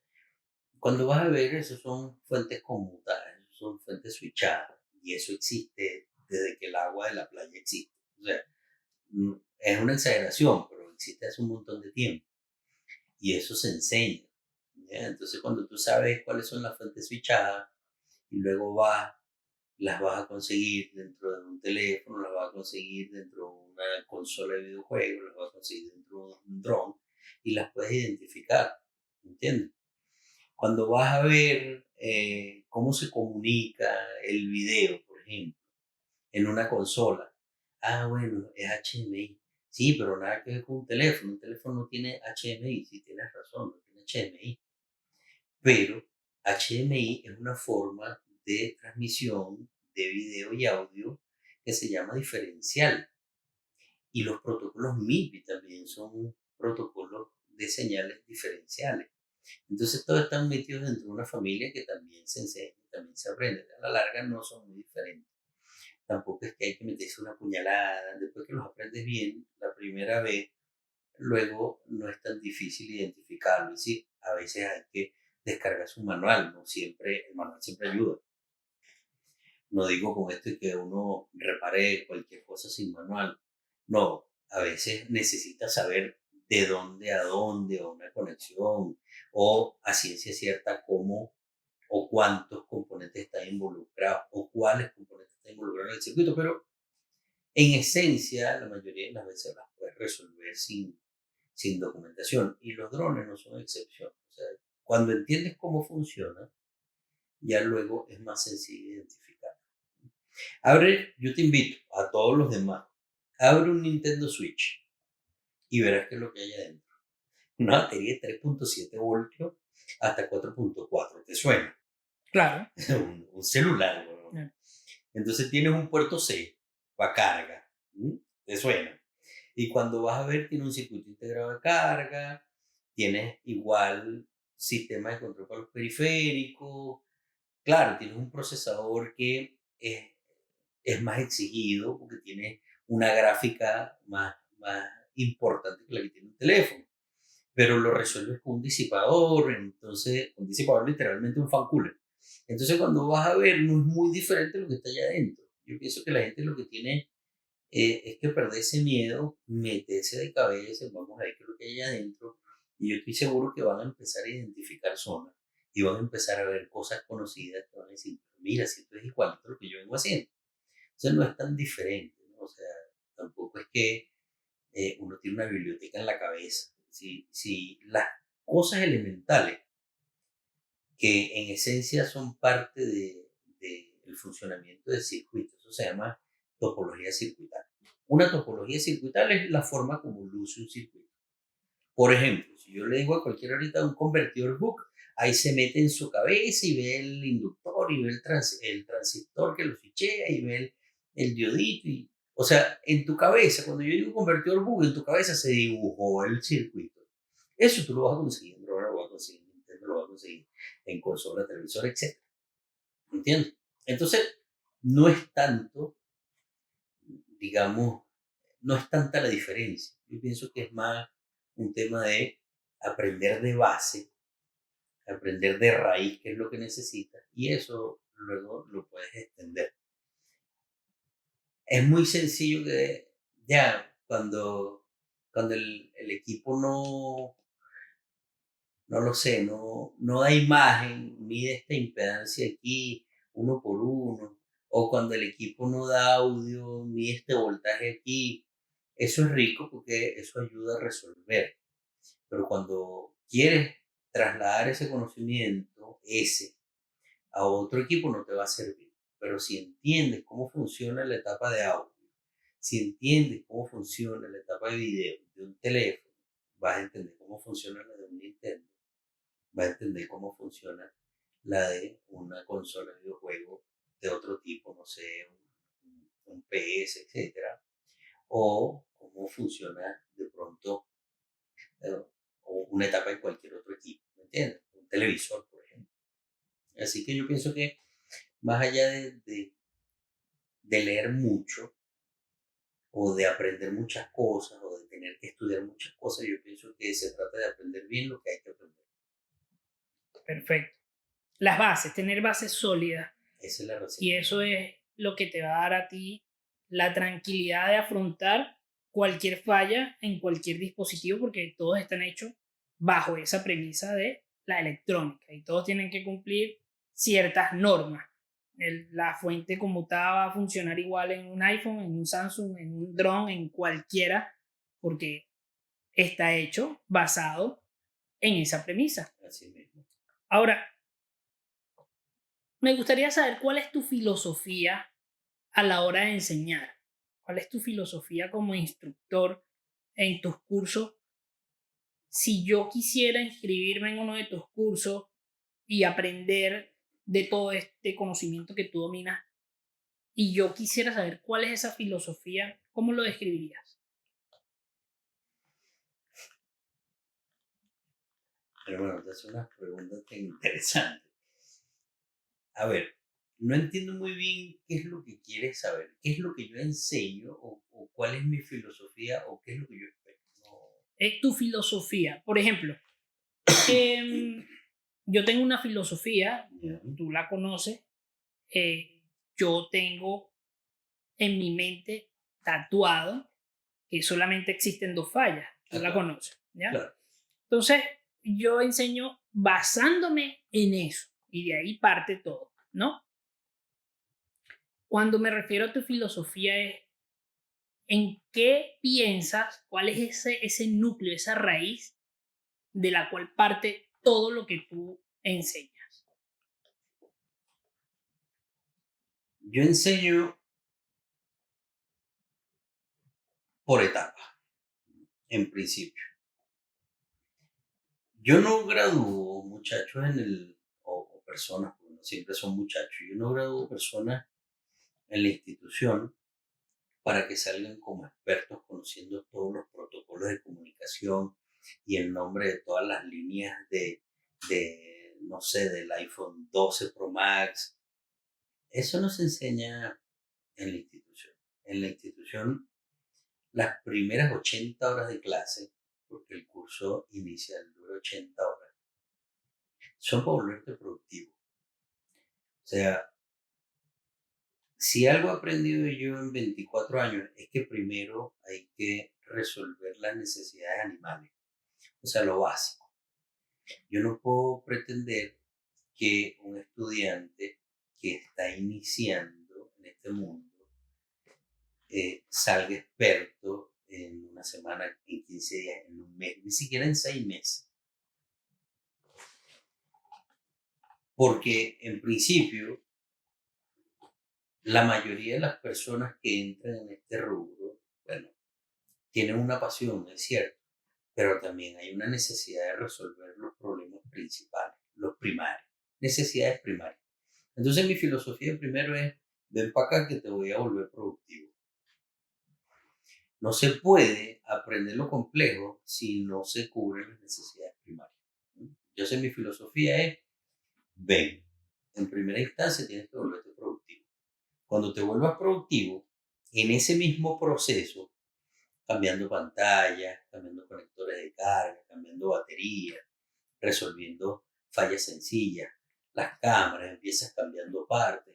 Cuando vas a ver, esos son fuentes conmutadas, esos son fuentes switchadas. Y eso existe desde que el agua de la playa existe. O sea, es una exageración, pero existe hace un montón de tiempo. Y eso se enseña, ¿ya? Entonces, cuando tú sabes cuáles son las fuentes switchadas y luego las vas a conseguir dentro de un teléfono, las vas a conseguir dentro de una consola de videojuegos, las vas a conseguir dentro de un dron y las puedes identificar, ¿entiendes? Cuando vas a ver cómo se comunica el video, por ejemplo, en una consola, bueno, es HDMI. Sí, pero nada que ver con un teléfono. Un teléfono no tiene HDMI, sí tienes razón, no tiene HDMI. Pero HDMI es una forma de transmisión de video y audio que se llama diferencial. Y los protocolos MIPI también son protocolos de señales diferenciales. Entonces todos están metidos dentro de una familia que también se enseña, también se aprende. A la larga no son muy diferentes. Tampoco es que hay que meterse una puñalada. Después que los aprendes bien la primera vez, luego no es tan difícil identificarlo. Y sí, a veces hay que descargar su manual, no siempre, el manual siempre ayuda. No digo con esto que uno repare cualquier cosa sin manual. No, a veces necesita saber de dónde a dónde, o una conexión, o a ciencia cierta cómo o cuántos componentes están involucrados, o cuáles componentes están involucrados en el circuito, pero En esencia, la mayoría de las veces las puedes resolver sin documentación. Y los drones no son excepción. O sea, cuando entiendes cómo funciona, ya luego es más sencillo identificar. Yo te invito a todos los demás, abre un Nintendo Switch y verás qué es lo que hay adentro. Una batería de 3.7 voltios hasta 4.4, ¿te suena? Claro. un celular, ¿no? Claro. Entonces tienes un puerto C para carga, ¿te suena? Y cuando vas a ver, tiene un circuito integrado de carga, tienes igual sistema de control para los periféricos, claro, tienes un procesador que es más exigido porque tiene una gráfica más importante que la que tiene un teléfono, pero lo resuelves con un disipador, entonces, un disipador literalmente un fan cooler. Entonces, cuando vas a ver, no es muy diferente lo que está allá adentro. Yo pienso que la gente lo que tiene es que perder ese miedo, meterse de cabeza, vamos a ver qué es lo que hay allá adentro, y yo estoy seguro que van a empezar a identificar zonas y van a empezar a ver cosas conocidas que van a decir, mira, si esto es igualito a lo que yo vengo haciendo. O sea, no es tan diferente, ¿no? O sea, tampoco es que uno tiene una biblioteca en la cabeza. Si las cosas elementales que en esencia son parte del funcionamiento del circuito, eso se llama topología circuital. Una topología circuital es la forma como luce un circuito. Por ejemplo, si yo le digo a cualquier ahorita un convertidor book, ahí se mete en su cabeza y ve el inductor y ve el transistor que lo fichea y ve el diodito. O sea, en tu cabeza, cuando yo digo convertidor book, en tu cabeza se dibujó el circuito. Eso tú lo vas a conseguir en Android, lo vas a conseguir en Nintendo, lo vas a conseguir en consola, televisor, etc. ¿Entiendes? Entonces, no es tanto, digamos, no es tanta la diferencia. Yo pienso que es más un tema de aprender de base, aprender de raíz qué es lo que necesitas y eso luego lo puedes extender. Es muy sencillo que ya cuando el equipo no lo sé, no da imagen, mide esta impedancia aquí uno por uno, o cuando el equipo no da audio, mide este voltaje aquí. Eso es rico porque eso ayuda a resolver. Pero cuando quieres trasladar ese conocimiento, a otro equipo no te va a servir. Pero si entiendes cómo funciona la etapa de audio, si entiendes cómo funciona la etapa de video de un teléfono, vas a entender cómo funciona la de un Nintendo, vas a entender cómo funciona la de una consola de videojuego de otro tipo, no sé, un PS, etcétera, o cómo funciona de pronto eh, o una etapa en cualquier otro equipo, ¿me entiendes? Un televisor, por ejemplo. Así que yo pienso que más allá de leer mucho o de aprender muchas cosas o de tener que estudiar muchas cosas, yo pienso que se trata de aprender bien lo que hay que aprender. Perfecto. Las bases, tener bases sólidas. Esa es la receta. Y eso es lo que te va a dar a ti la tranquilidad de afrontar cualquier falla en cualquier dispositivo, porque todos están hechos bajo esa premisa de la electrónica y todos tienen que cumplir ciertas normas. La fuente conmutada va a funcionar igual en un iPhone, en un Samsung, en un drone, en cualquiera, porque está hecho basado en esa premisa. Así mismo. Ahora, me gustaría saber cuál es tu filosofía a la hora de enseñar. ¿Cuál es tu filosofía como instructor en tus cursos? Si yo quisiera inscribirme en uno de tus cursos y aprender de todo este conocimiento que tú dominas, y yo quisiera saber cuál es esa filosofía, ¿cómo lo describirías? Pero bueno, te hace unas preguntas tan interesantes. A ver, no entiendo muy bien qué es lo que quieres saber, qué es lo que yo enseño o cuál es mi filosofía o qué es lo que yo espero. No. Es tu filosofía. Por ejemplo, yo tengo una filosofía, tú la conoces, yo tengo en mi mente tatuado que solamente existen dos fallas, tú la conoces, ¿ya? Claro. Entonces, yo enseño basándome en eso y de ahí parte todo, ¿no? Cuando me refiero a tu filosofía es ¿En qué piensas? ¿Cuál es ese núcleo, esa raíz de la cual parte todo lo que tú enseñas? Yo enseño por etapas, en principio. Yo no gradúo muchachos o personas, porque no siempre son muchachos, yo no gradúo personas en la institución para que salgan como expertos conociendo todos los protocolos de comunicación y el nombre de todas las líneas no sé, del iPhone 12 Pro Max. Eso no se enseña en la institución. En la institución, las primeras 80 horas de clase, porque el curso inicial dura 80 horas, son para volverte productivo. O sea, si algo he aprendido yo en 24 años es que primero hay que resolver las necesidades animales, o sea, lo básico. Yo no puedo pretender que un estudiante que está iniciando en este mundo salga experto en una semana, en 15 días, en un mes, ni siquiera en 6 meses. Porque en principio, la mayoría de las personas que entran en este rubro, bueno, tienen una pasión, es cierto, pero también hay una necesidad de resolver los problemas principales, los primarios, necesidades primarias. Entonces mi filosofía primero es, ven para acá que te voy a volver productivo. No se puede aprender lo complejo si no se cubren las necesidades primarias. Entonces mi filosofía es, ven, en primera instancia tienes que volverte productivo. Cuando te vuelvas productivo, en ese mismo proceso, cambiando pantallas, cambiando conectores de carga, cambiando baterías, resolviendo fallas sencillas, las cámaras, empiezas cambiando partes,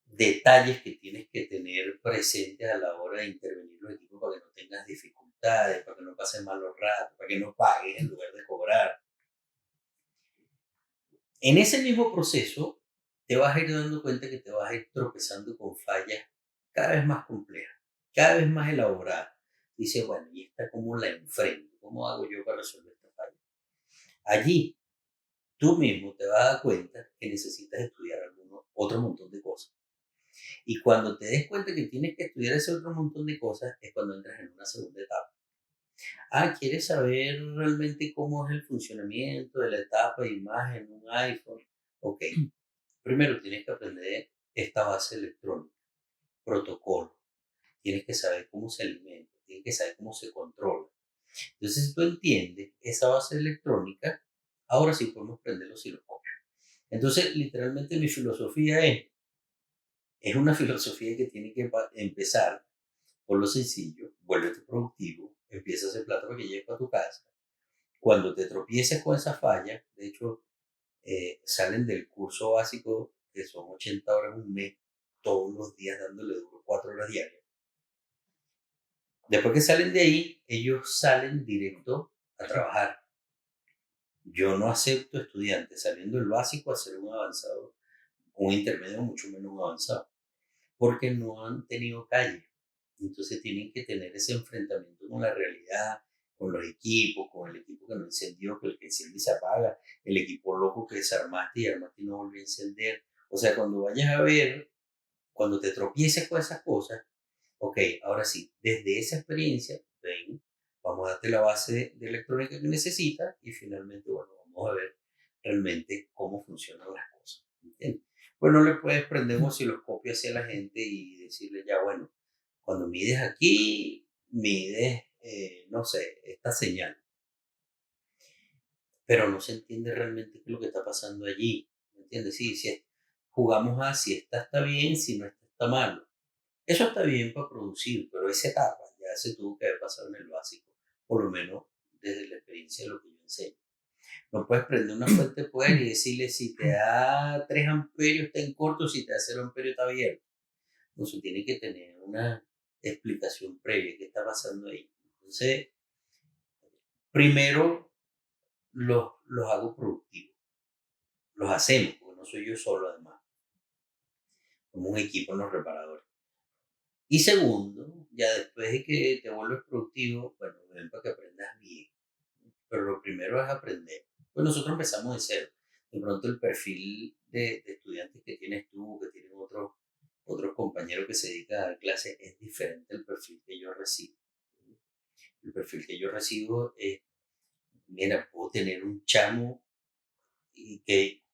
detalles que tienes que tener presentes a la hora de intervenir los equipos para que no tengas dificultades, para que no pasen malos ratos, para que no pagues en lugar de cobrar. En ese mismo proceso, te vas a ir dando cuenta que te vas a ir tropezando con fallas cada vez más complejas, cada vez más elaboradas. Dice, bueno, ¿y esta cómo la enfrento? ¿Cómo hago yo para resolver esta falla? Allí, tú mismo te vas a dar cuenta que necesitas estudiar otro montón de cosas. Y cuando te des cuenta que tienes que estudiar ese otro montón de cosas, es cuando entras en una segunda etapa. ¿Quieres saber realmente cómo es el funcionamiento de la etapa de imagen en un iPhone? Ok, primero tienes que aprender esta base electrónica, protocolo. Tienes que saber cómo se alimenta, tienes que saber cómo se controla. Entonces, si tú entiendes esa base electrónica, ahora sí podemos prender los osciloscopios. Entonces, literalmente mi filosofía es una filosofía que tiene que empezar por lo sencillo, vuélvete productivo, empieza a hacer plata para que llegues a tu casa. Cuando te tropieces con esa falla, de hecho, salen del curso básico, que son 80 horas un mes, todos los días dándole duro, 4 horas diarias. Después que salen de ahí, ellos salen directo a trabajar. Yo no acepto estudiantes saliendo del básico a ser un avanzado, un intermedio, mucho menos un avanzado, porque no han tenido calle. Entonces tienen que tener ese enfrentamiento con la realidad, con los equipos, con el equipo que no encendió, con el que enciende y se apaga, el equipo loco que desarmaste y armaste y no volvió a encender. O sea, cuando vayas a ver, cuando te tropieces con esas cosas, ok, ahora sí, desde esa experiencia, ven, vamos a darte la base de electrónica que necesitas y finalmente, bueno, vamos a ver realmente cómo funcionan las cosas. ¿Entiendes? Pues no le puedes prender un osciloscopio hacia la gente y decirle, ya, bueno, cuando mides aquí, mides, no sé, esta señal. Pero no se entiende realmente qué es lo que está pasando allí. ¿Me entiendes? Sí, si jugamos a si esta está bien, si no esta está mal. Eso está bien para producir, pero esa etapa ya se tuvo que haber pasado en el básico, por lo menos desde la experiencia de lo que yo enseño. No puedes prender una fuente de poder y decirle si te da 3 amperios está en corto, si te da 0 amperios está abierto. Entonces tiene que tener una explicación previa, qué está pasando ahí. Entonces, primero los hago productivos, los hacemos, porque no soy yo solo además, como un equipo en los reparadores. Y segundo, ya después de que te vuelves productivo, bueno, ven para que aprendas bien. Pero lo primero es aprender. Pues nosotros empezamos de cero. De pronto el perfil de estudiantes que tienes tú, que tienen otros compañeros que se dedican a dar clases, es diferente al perfil que yo recibo. El perfil que yo recibo es, mira, puedo tener un chamo y que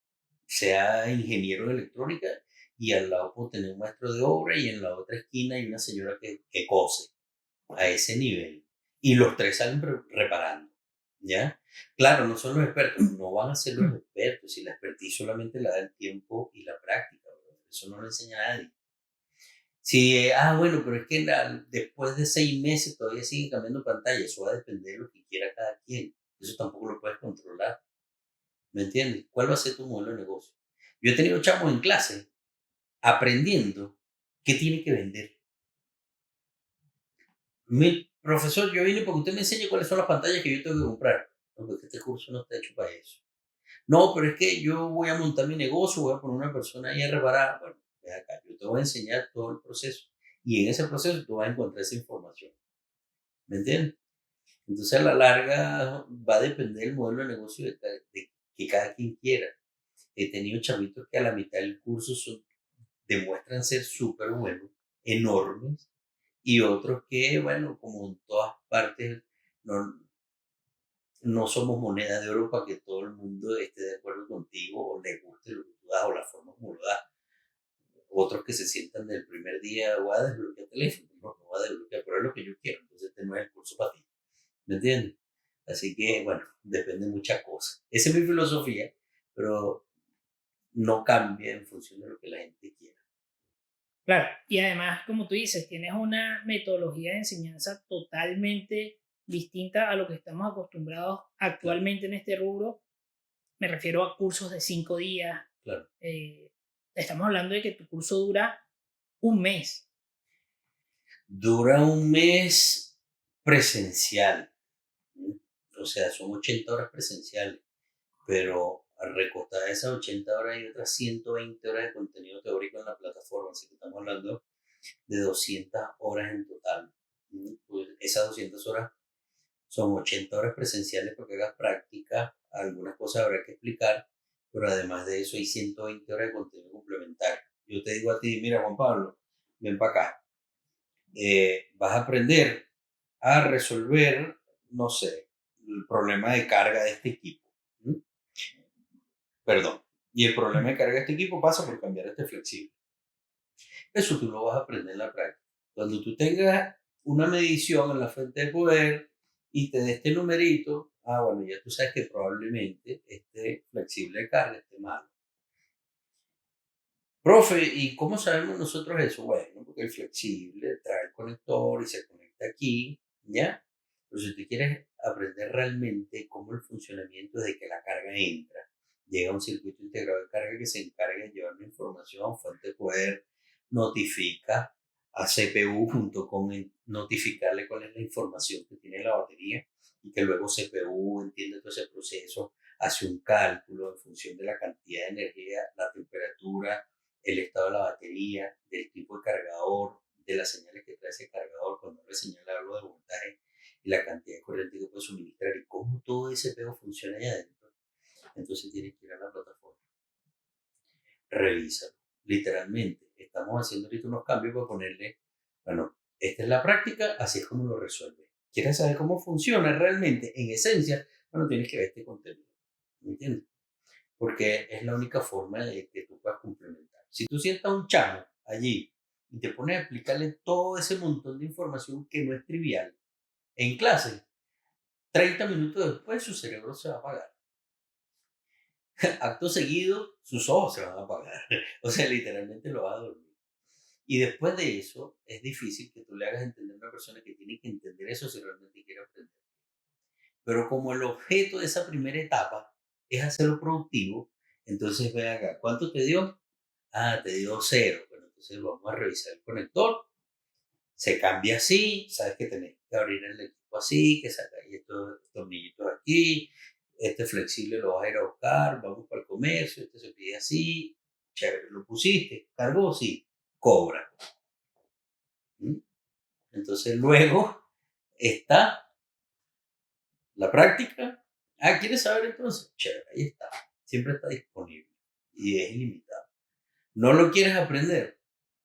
sea ingeniero de electrónica y al lado puedo tener un maestro de obra y en la otra esquina hay una señora que cose a ese nivel. Y los tres salen reparando, ¿ya? Claro, no son los expertos, no van a ser los expertos y la expertise solamente la da el tiempo y la práctica, bro. Eso no lo enseña a nadie. Si, bueno, pero es que después de 6 meses todavía siguen cambiando pantalla, eso va a depender de lo que quiera cada quien. Eso tampoco lo puedes controlar, ¿me entiendes? ¿Cuál va a ser tu modelo de negocio? Yo he tenido chamos en clase aprendiendo qué tiene que vender. Mi profesor, yo vine porque usted me enseñe cuáles son las pantallas que yo tengo que comprar. No, porque este curso no está hecho para eso. No, pero es que yo voy a montar mi negocio, voy a poner una persona ahí a reparar. Bueno, ve acá, yo te voy a enseñar todo el proceso. Y en ese proceso tú vas a encontrar esa información. ¿Me entiendes? Entonces a la larga va a depender del modelo de negocio de que cada quien quiera. He tenido chamitos que a la mitad del curso demuestran ser súper buenos, enormes, y otros que, bueno, como en todas partes, no, no somos moneda de oro para que todo el mundo esté de acuerdo contigo o le guste lo que tú das o la forma como lo das. Otros que se sientan del primer día, voy a desbloquear teléfono, no voy a desbloquear, pero es lo que yo quiero, entonces este no es el curso para ti, ¿me entiendes? Así que, bueno, depende de muchas cosas. Esa es mi filosofía, pero no cambia en función de lo que la gente quiera. Claro, y además, como tú dices, tienes una metodología de enseñanza totalmente distinta a lo que estamos acostumbrados Claro, actualmente en este rubro. Me refiero a cursos de 5 días. claro. Eh, Estamos hablando de que tu curso dura un mes. Dura un mes presencial, ¿no? O sea, son 80 horas presenciales, pero al recostar esas 80 horas hay otras 120 horas de contenido teórico en la plataforma, así que estamos hablando de 200 horas en total. Pues esas 200 horas son 80 horas presenciales porque hagas práctica, algunas cosas habrá que explicar, pero además de eso hay 120 horas de contenido complementario. Yo te digo a ti, mira Juan Pablo, ven para acá. Vas a aprender a resolver, no sé, el problema de carga de este equipo. ¿Mm? Perdón. Y el problema de carga de este equipo pasa por cambiar este flexible. Eso tú lo vas a aprender en la práctica. Cuando tú tengas una medición en la fuente de poder y te dé este numerito, bueno, ya tú sabes que probablemente este flexible de carga esté mal. Profe, ¿y cómo sabemos nosotros eso? Bueno, porque el flexible trae el conector y se conecta aquí, ¿ya? Pero si tú quieres aprender realmente cómo el funcionamiento desde que la carga entra, llega a un circuito integrado de carga que se encarga de llevar la información, fuente de poder, notifica a CPU junto con notificarle cuál es la información que tiene la batería y que luego CPU entiende todo ese proceso, hace un cálculo en función de la cantidad de energía, la temperatura, el estado de la batería, del tipo de cargador, de las señales que trae ese cargador, cuando le señala algo de voltaje y la cantidad de corriente que puede suministrar y cómo todo ese pedo funciona allá adentro. Entonces tienes que ir a la plataforma. Revísalo. Literalmente, estamos haciendo ahorita unos cambios para ponerle, bueno, esta es la práctica, así es como lo resuelve. ¿Quieres saber cómo funciona realmente, en esencia? Bueno, tienes que ver este contenido. ¿Me entiendes? Porque es la única forma de que tú puedas complementar. Si tú sientas a un chamo allí y te pones a explicarle todo ese montón de información que no es trivial en clase, 30 minutos después su cerebro se va a apagar. Acto seguido, sus ojos se van a apagar. O sea, literalmente lo va a dormir. Y después de eso, es difícil que tú le hagas entender a una persona que tiene que entender eso si realmente quiere aprender. Pero como el objeto de esa primera etapa es hacerlo productivo, entonces ve acá, ¿cuánto te dio? Te dio 0. Bueno, entonces vamos a revisar el conector. Se cambia así, sabes que tenés que abrir el equipo así, que saca ahí estos tornillitos aquí, este flexible lo vas a ir a buscar, vamos para el comercio, este se pide así, chévere, lo pusiste, cargó, sí, cobra. ¿Mm? Entonces luego está la práctica. Ah, ¿quieres saber entonces? Chévere, ahí está. Siempre está disponible y es ilimitado. ¿No lo quieres aprender?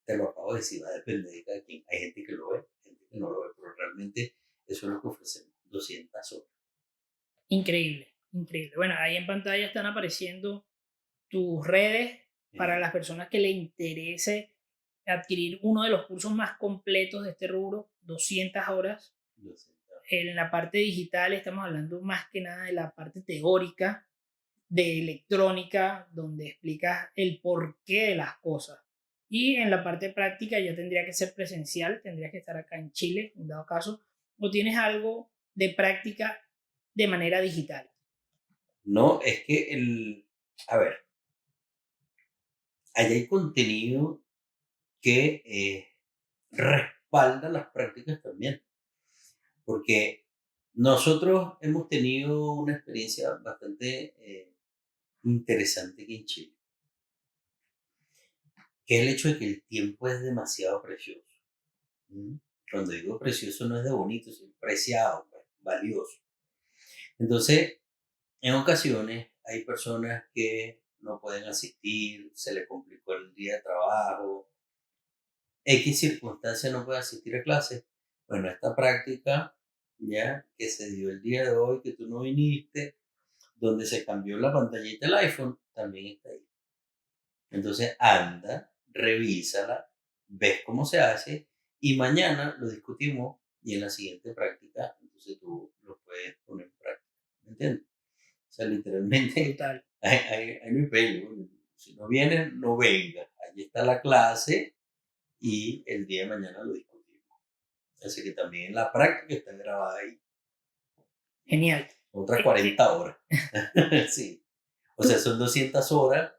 Te lo acabo de decir, va a depender de cada quien. Hay gente que lo ve, gente que no lo ve, pero realmente eso es lo que ofrecemos, 200 horas. Increíble, increíble. Bueno, ahí en pantalla están apareciendo tus redes para las personas que le interese adquirir uno de los cursos más completos de este rubro, 200 horas. 200. En la parte digital estamos hablando más que nada de la parte teórica de electrónica, donde explicas el porqué de las cosas. Y en la parte práctica ya tendría que ser presencial, tendrías que estar acá en Chile, en dado caso, o tienes algo de práctica de manera digital. No, es que a ver, allá hay contenido que respalda las prácticas también, porque nosotros hemos tenido una experiencia bastante interesante aquí en Chile, que es el hecho de que el tiempo es demasiado precioso. ¿Mm? Cuando digo precioso no es de bonito, sino preciado, pues, valioso. Entonces, en ocasiones hay personas que no pueden asistir, se les complicó el día de trabajo, X circunstancia no puede asistir a clases. Bueno, esta práctica ya que se dio el día de hoy, que tú no viniste, donde se cambió la pantallita del iPhone, también está ahí. Entonces anda, revísala, ves cómo se hace y mañana lo discutimos y en la siguiente práctica, entonces tú lo puedes poner en práctica. ¿Me entiendes? O sea, literalmente, Brutal. ahí no hay pelo. Si no vienes, no vengas. Allí está la clase y el día de mañana lo discutimos. Así que también la práctica está grabada ahí. Genial. Otras 40 horas. Sí. O sea, Tú, son 200 horas,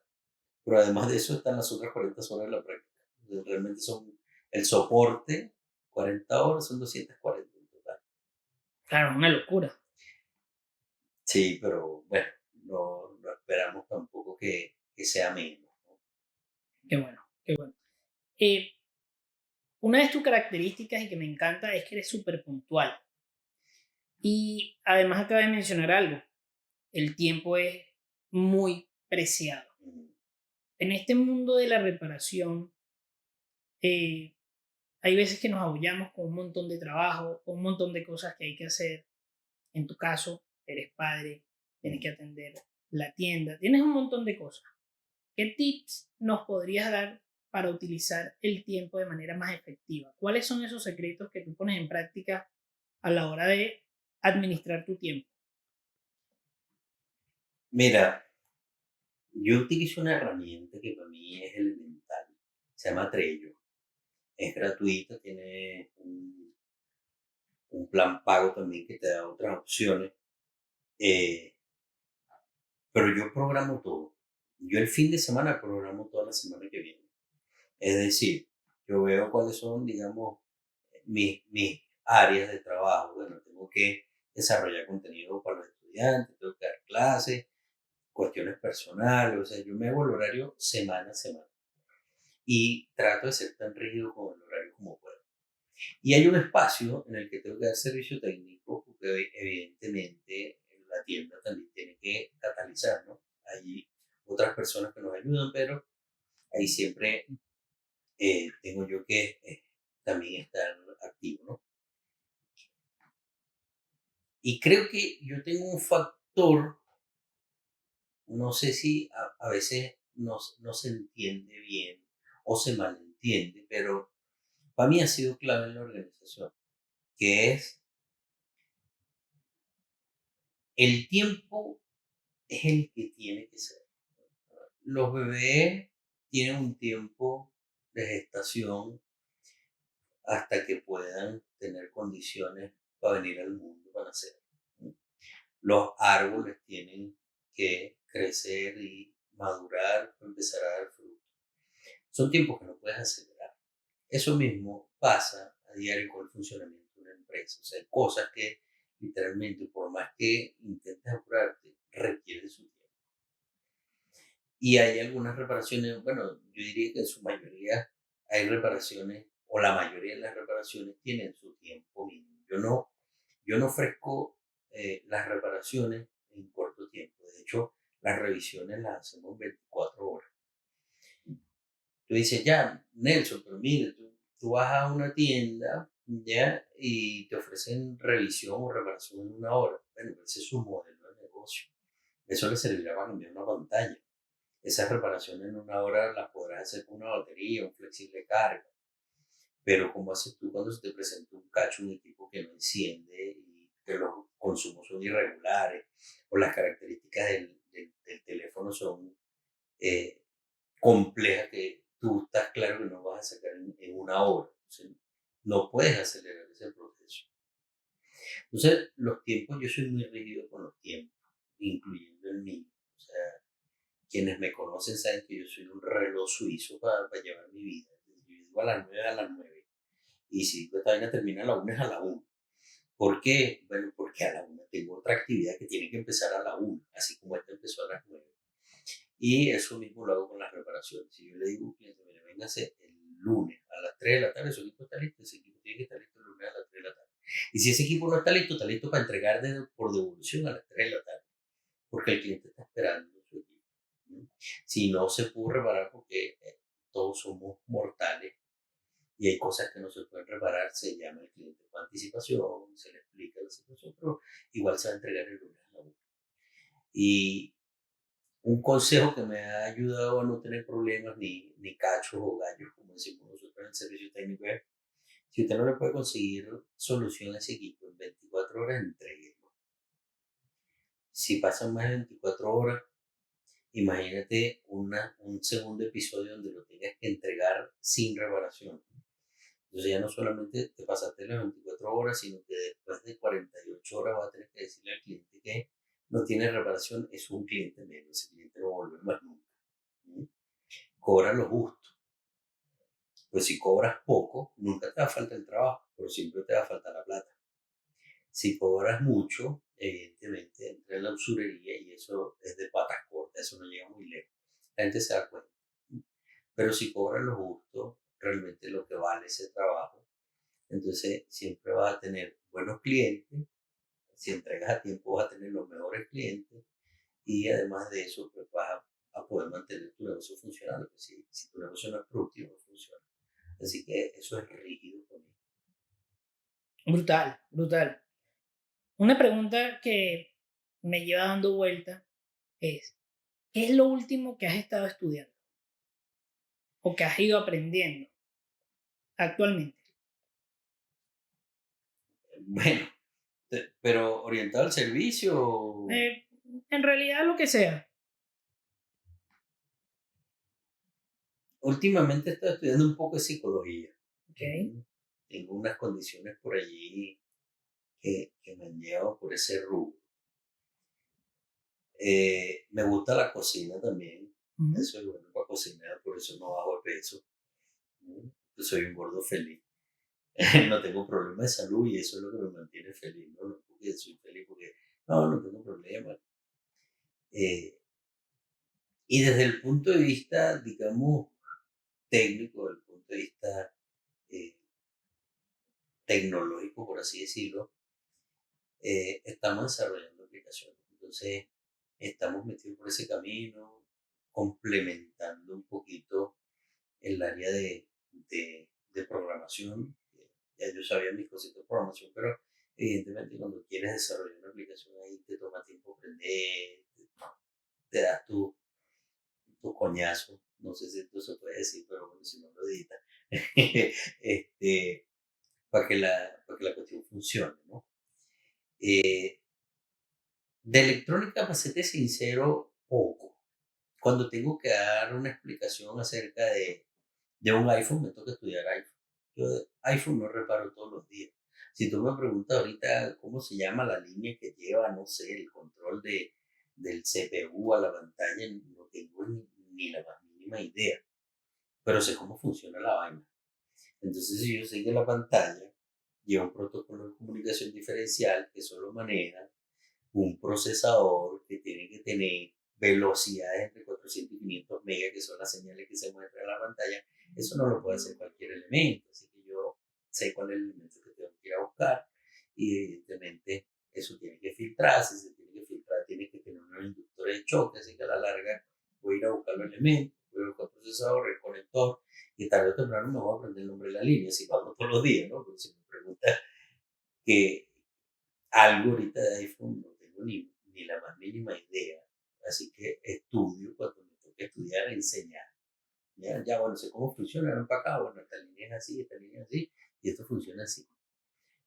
pero además de eso están las otras 40 horas de la práctica. Entonces, realmente son el soporte, 40 horas, son 240 en total. claro, una locura. Sí, pero bueno, no esperamos tampoco que sea menos, ¿no? Qué bueno, qué bueno. Eh, una de tus características y que me encanta es que eres súper puntual. Y además acabas de mencionar algo, el tiempo es muy preciado. Mm. En este mundo de la reparación, eh, hay veces que nos apoyamos con un montón de trabajo, con un montón de cosas que hay que hacer. En tu caso, eres padre, tienes que atender la tienda, tienes un montón de cosas. ¿Qué tips nos podrías dar para utilizar el tiempo de manera más efectiva? ¿Cuáles son esos secretos que tú pones en práctica a la hora de administrar tu tiempo? Mira, yo utilizo una herramienta que para mí es elemental. Se llama Trello. Es gratuita, tiene un plan pago también que te da otras opciones. eh, pero yo programo todo. Yo el fin de semana programo toda la semana que viene. Es decir, yo veo cuáles son, digamos, mis áreas de trabajo. Bueno, tengo que desarrollar contenido para los estudiantes, tengo que dar clases, cuestiones personales. O sea, yo me hago el horario semana a semana y trato de ser tan rígido con el horario como puedo. Y hay un espacio en el que tengo que dar servicio técnico, porque evidentemente la tienda también tiene que catalizar, ¿no? Hay otras personas que nos ayudan, pero ahí siempre tengo yo que también estar activo, ¿no? Y creo que yo tengo un factor, no sé si a veces no se entiende bien o se malentiende, pero para mí ha sido clave en la organización, que es el tiempo es el que tiene que ser. Los bebés tienen un tiempo de gestación hasta que puedan tener condiciones para venir al mundo, para nacer. Los árboles tienen que crecer y madurar para empezar a dar fruto. Son tiempos que no puedes acelerar. Eso mismo pasa a diario con el funcionamiento de una empresa. O sea, hay cosas que literalmente, por más que intentes apurarte, requieren su tiempo. Y hay algunas reparaciones, bueno, yo diría que en su mayoría hay reparaciones o la mayoría de las reparaciones tienen su tiempo mínimo. Yo no ofrezco las reparaciones en corto tiempo. De hecho, las revisiones las hacemos en 24 horas. Tú dices, ya, Nelson, pero mire, tú vas a una tienda ya y te ofrecen revisión o reparación en 1 hora. Bueno, ese es su modelo de negocio. Eso le servirá para cambiar una pantalla. Esas reparaciones en 1 hora las podrás hacer con una batería, un flexible carga. Pero ¿cómo haces tú cuando se te presenta un cacho, un equipo que no enciende y que los consumos son irregulares o las características del teléfono son eh, complejas que tú estás claro que no vas a sacar en 1 hora? Entonces, no puedes acelerar ese proceso. Entonces, los tiempos, yo soy muy rígido con los tiempos, incluyendo el mío. O sea, quienes me conocen saben que yo soy un reloj suizo para llevar mi vida. Yo digo a las 9 a las 9. Y si esta vaina termina a la 1 es a la 1. ¿Por qué? Bueno, porque a la 1 tengo otra actividad que tiene que empezar a la 1, así como esta empezó a las 9. Y eso mismo lo hago con las reparaciones. Si yo le digo a un cliente, mire, véngase el lunes a las 3 de la tarde, su equipo está listo, ese equipo tiene que estar listo el lunes a las 3 de la tarde. Y si ese equipo no está listo para entregar por devolución a las 3 de la tarde, porque el cliente está esperando su equipo, ¿no? Si no se pudo reparar porque todos somos mortales y hay cosas que no se pueden reparar, se llama al cliente con anticipación, se le explica la situación, pero igual se va a entregar el lunes a la 1. Y un consejo que me ha ayudado a no tener problemas ni cachos o gallos, como decimos nosotros en el servicio técnico, es: si usted no le puede conseguir solución a ese equipo en 24 horas, entréguelo. Si pasan más de 24 horas, imagínate un segundo episodio donde lo tengas que entregar sin reparación. Entonces ya no solamente te pasaste las 24 horas, sino que después de 48 horas vas a tener que decirle al cliente que no tiene reparación, es un cliente menos, ese cliente no va a volver más nunca. ¿Mm? Cobra lo justo. Pues si cobras poco, nunca te va a faltar el trabajo, pero siempre te va a faltar la plata. Si cobras mucho, evidentemente entra en la usurería y eso es de patas cortas, eso no llega muy lejos. La gente se da cuenta. Pero si cobras lo justo, realmente lo que vale ese trabajo, entonces siempre vas a tener buenos clientes. Si entregas a tiempo, vas a tener los mejores clientes y además de eso, pues vas a poder mantener tu negocio funcionando. Pues si tu negocio no es productivo, no funciona. Así que eso es rígido conmigo. Brutal, brutal. Una pregunta que me lleva dando vuelta es, ¿qué es lo último que has estado estudiando o que has ido aprendiendo actualmente? Bueno, pero orientado al servicio. Eh, en realidad lo que sea. Últimamente he estado estudiando un poco de psicología. Okay. Tengo unas condiciones por allí que me han llevado por ese rubro. Me gusta la cocina también. Uh-huh. Soy bueno para cocinar, por eso no bajo de peso. Yo soy un gordo feliz. No tengo problemas de salud y eso es lo que me mantiene feliz. No porque soy feliz, porque no tengo problemas. Eh, y desde el punto de vista, digamos, técnico, desde el punto de vista eh, tecnológico, por así decirlo, estamos desarrollando aplicaciones. Entonces, estamos metidos por ese camino, complementando un poquito el área de programación. Ya yo sabía mis cositas de programación, pero evidentemente cuando quieres desarrollar una aplicación ahí te toma tiempo aprender, te das tu coñazo, no sé si esto se puede decir, pero bueno, si no lo editas, este, para que la cuestión funcione, ¿no? De electrónica, para serte sincero, poco. Cuando tengo que dar una explicación acerca de un iPhone, me toca estudiar iPhone. Yo de iPhone no reparo todos los días. Si tú me preguntas ahorita cómo se llama la línea que lleva, no sé, el control del CPU a la pantalla, no tengo ni la más mínima idea, pero sé cómo funciona la vaina. Entonces, si yo sé que la pantalla lleva un protocolo de comunicación diferencial que solo maneja un procesador que tiene que tener velocidades entre 400 y 500 megas, que son las señales que se muestran en la pantalla, eso no lo puede hacer cualquier elemento. Así que sé cuál es el elemento que tengo que ir a buscar y evidentemente eso tiene que filtrarse, se tiene que filtrar, tiene que tener unos inductores de choque, así que a la larga voy a ir a buscar los elementos, voy a buscar el procesador, el conector y tarde o temprano me voy a aprender el nombre de la línea, si lo hago todos los días, ¿no? Porque si me preguntas que algo ahorita de iPhone no tengo ni la más mínima idea, así que estudio cuando me toca estudiar e enseñar. Ya, bueno, sé cómo funciona, ven para acá, bueno, esta línea es así, esta línea es así, y esto funciona así.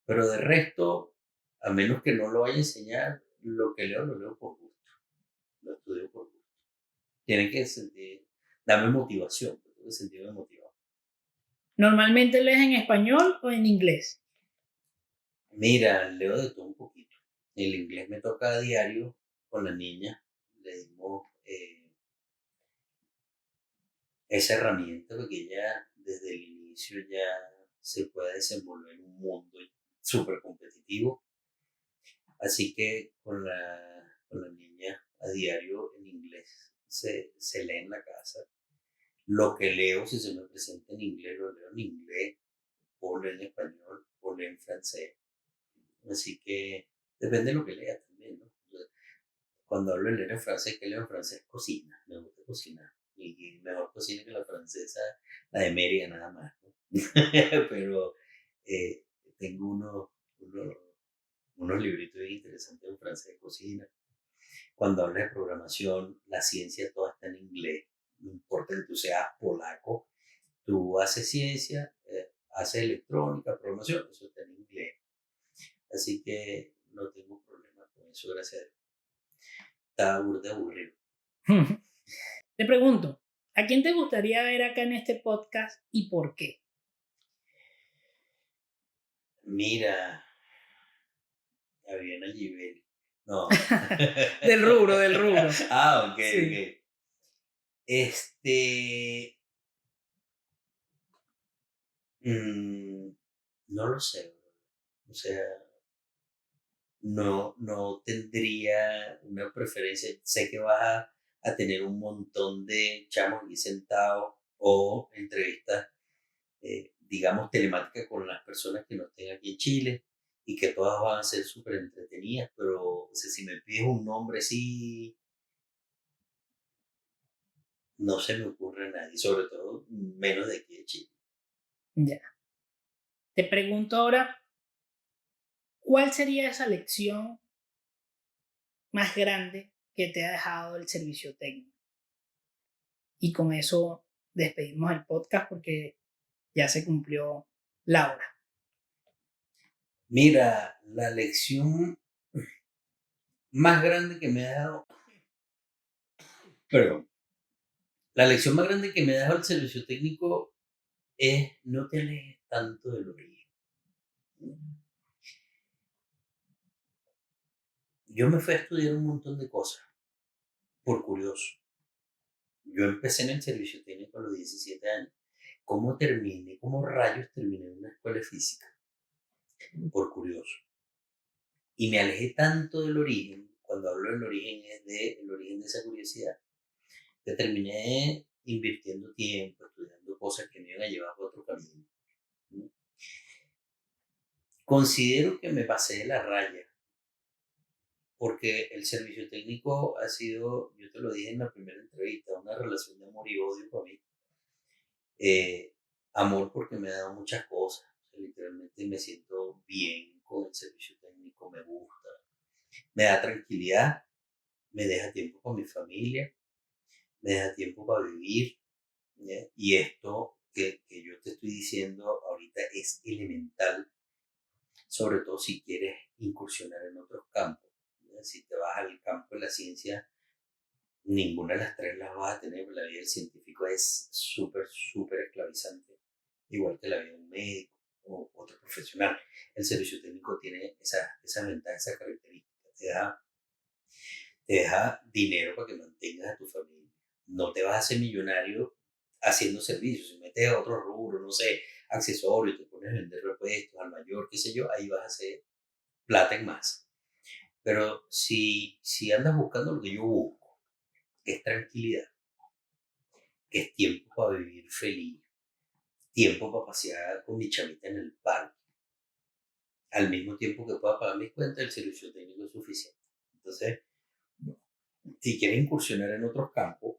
Pero de resto, a menos que no lo vaya a enseñar, lo que leo lo leo por gusto, lo estudio por gusto. Tienen que sentir, darme motivación, tengo que sentirme motivado. ¿Normalmente lees en español o en inglés? Mira, leo de todo un poquito. El inglés me toca a diario con la niña, le dimos esa herramienta porque ella desde el inicio ya se puede desenvolver en un mundo súper competitivo. Así que con la niña a diario en inglés se lee en la casa. Lo que leo, si se me presenta en inglés, lo leo en inglés, o leo en español, o leo en francés. Así que depende de lo que lea también, ¿no? O sea, cuando hablo de leer en francés, que leo en francés? Cocina, me gusta cocinar. Y mejor cocina que la francesa, la de Mérida nada más, ¿no? Pero eh, tengo unos libritos bien interesantes en francés de cocina. Cuando hablas de programación, la ciencia toda está en inglés. No importa que tú seas polaco, tú haces ciencia, haces electrónica, programación, eso está en inglés. Así que no tengo problema con eso, gracias a Dios. Está burda aburrido. Te pregunto, ¿a quién te gustaría ver acá en este podcast y por qué? Mira, Aviana Givel. No. Del rubro, del rubro. Ah, ok, Sí. ok. Este. No lo sé, bro. O sea, no tendría una preferencia. Sé que vas a tener un montón de chamos aquí sentados o entrevistas, digamos, telemáticas con las personas que no estén aquí en Chile y que todas van a ser súper entretenidas, pero o sea, si me pides un nombre así, no se me ocurre a nadie, sobre todo menos de aquí de Chile. Ya. Te pregunto ahora, ¿cuál sería esa lección más grande que te ha dejado el servicio técnico? Y con eso despedimos el podcast porque ya se cumplió la hora. Mira, la lección más grande que me ha dado, perdón, la lección más grande que me ha dejado el servicio técnico es no te alejes tanto del origen. Yo me fui a estudiar un montón de cosas, por curioso. Yo empecé en el servicio técnico a los 17 años. ¿Cómo terminé? ¿Cómo rayos terminé en una escuela de física? Por curioso. Y me alejé tanto del origen, cuando hablo del origen es del origen de esa curiosidad, que terminé invirtiendo tiempo, estudiando cosas que me iban a llevar por otro camino. Considero que me pasé de la raya, porque el servicio técnico ha sido, yo te lo dije en la primera entrevista, una relación de amor y odio para mí. Eh, Amor porque me ha dado muchas cosas, o sea, literalmente me siento bien con el servicio técnico, me gusta, me da tranquilidad, me deja tiempo con mi familia, me deja tiempo para vivir, ¿ya? Y esto que yo te estoy diciendo ahorita es elemental, sobre todo si quieres incursionar en otros campos. ¿Ya? Si te vas al campo de la ciencia, ninguna de las tres las vas a tener, la vida del científico es súper, súper esclavizante, igual que la vida de un médico o otro profesional. El servicio técnico tiene esa ventaja, esa característica, te deja dinero para que mantengas a tu familia. No te vas a hacer millonario haciendo servicios, si metes a otro rubro, no sé, accesorios, te pones a vender repuestos al mayor, qué sé yo, ahí vas a hacer plata en más. Pero si andas buscando lo que yo busco, que es tranquilidad, que es tiempo para vivir feliz, tiempo para pasear con mi chamita en el parque. Al mismo tiempo que pueda pagar mis cuentas, el servicio técnico es suficiente. Entonces, si quieres incursionar en otros campos,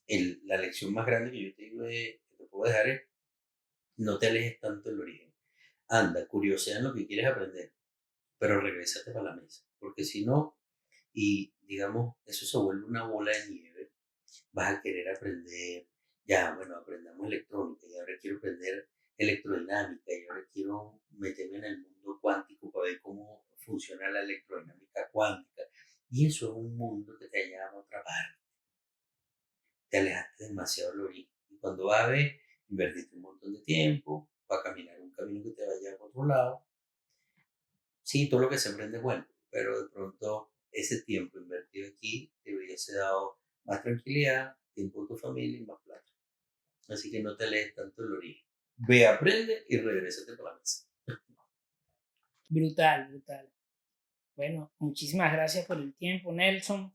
la lección más grande que yo te digo que te puedo dejar es no te alejes tanto del origen. Anda, curiosea en lo que quieres aprender, pero regrésate para la mesa, porque si no, y digamos, eso se vuelve una bola de nieve, vas a querer aprender, ya, bueno, aprendamos electrónica, y ahora quiero aprender electrodinámica, y ahora quiero meterme en el mundo cuántico para ver cómo funciona la electrodinámica cuántica, y eso es un mundo que te llama a otra parte, te alejaste demasiado del origen, y cuando vas a ver, invertiste un montón de tiempo, para caminar un camino que te vaya a otro lado. Sí, todo lo que se aprende es bueno, pero de pronto ese tiempo invertido aquí te hubiese dado más tranquilidad, tiempo con tu familia y más plata. Así que no te lees tanto el origen. Ve, aprende y regrésate para la mesa. Brutal, brutal. Bueno, muchísimas gracias por el tiempo, Nelson.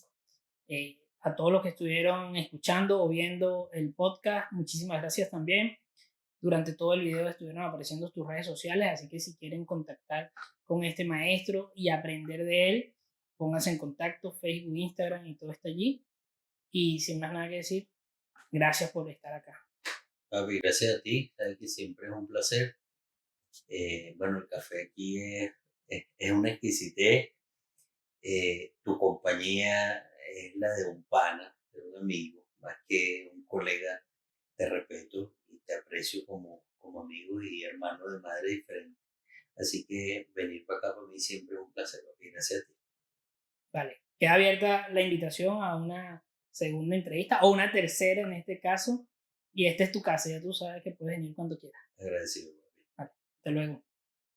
A todos los que estuvieron escuchando o viendo el podcast, muchísimas gracias también. Durante todo el video estuvieron apareciendo tus redes sociales, así que si quieren contactar con este maestro y aprender de él, pónganse en contacto, Facebook, Instagram y todo está allí. Y sin más nada que decir, gracias por estar acá. Papi, gracias a ti, sabes que siempre es un placer. Bueno, el café aquí es una exquisitez. Tu compañía es la de un pana, de un amigo, más que un colega. Te respeto y te aprecio como amigo y hermano de madre diferente. Así que venir para acá para mí siempre es un placer, papi. Gracias a ti. Vale, queda abierta la invitación a una segunda entrevista o una tercera en este caso. Y esta es tu casa, ya tú sabes que puedes venir cuando quieras. Agradecido, papi. Vale, hasta luego.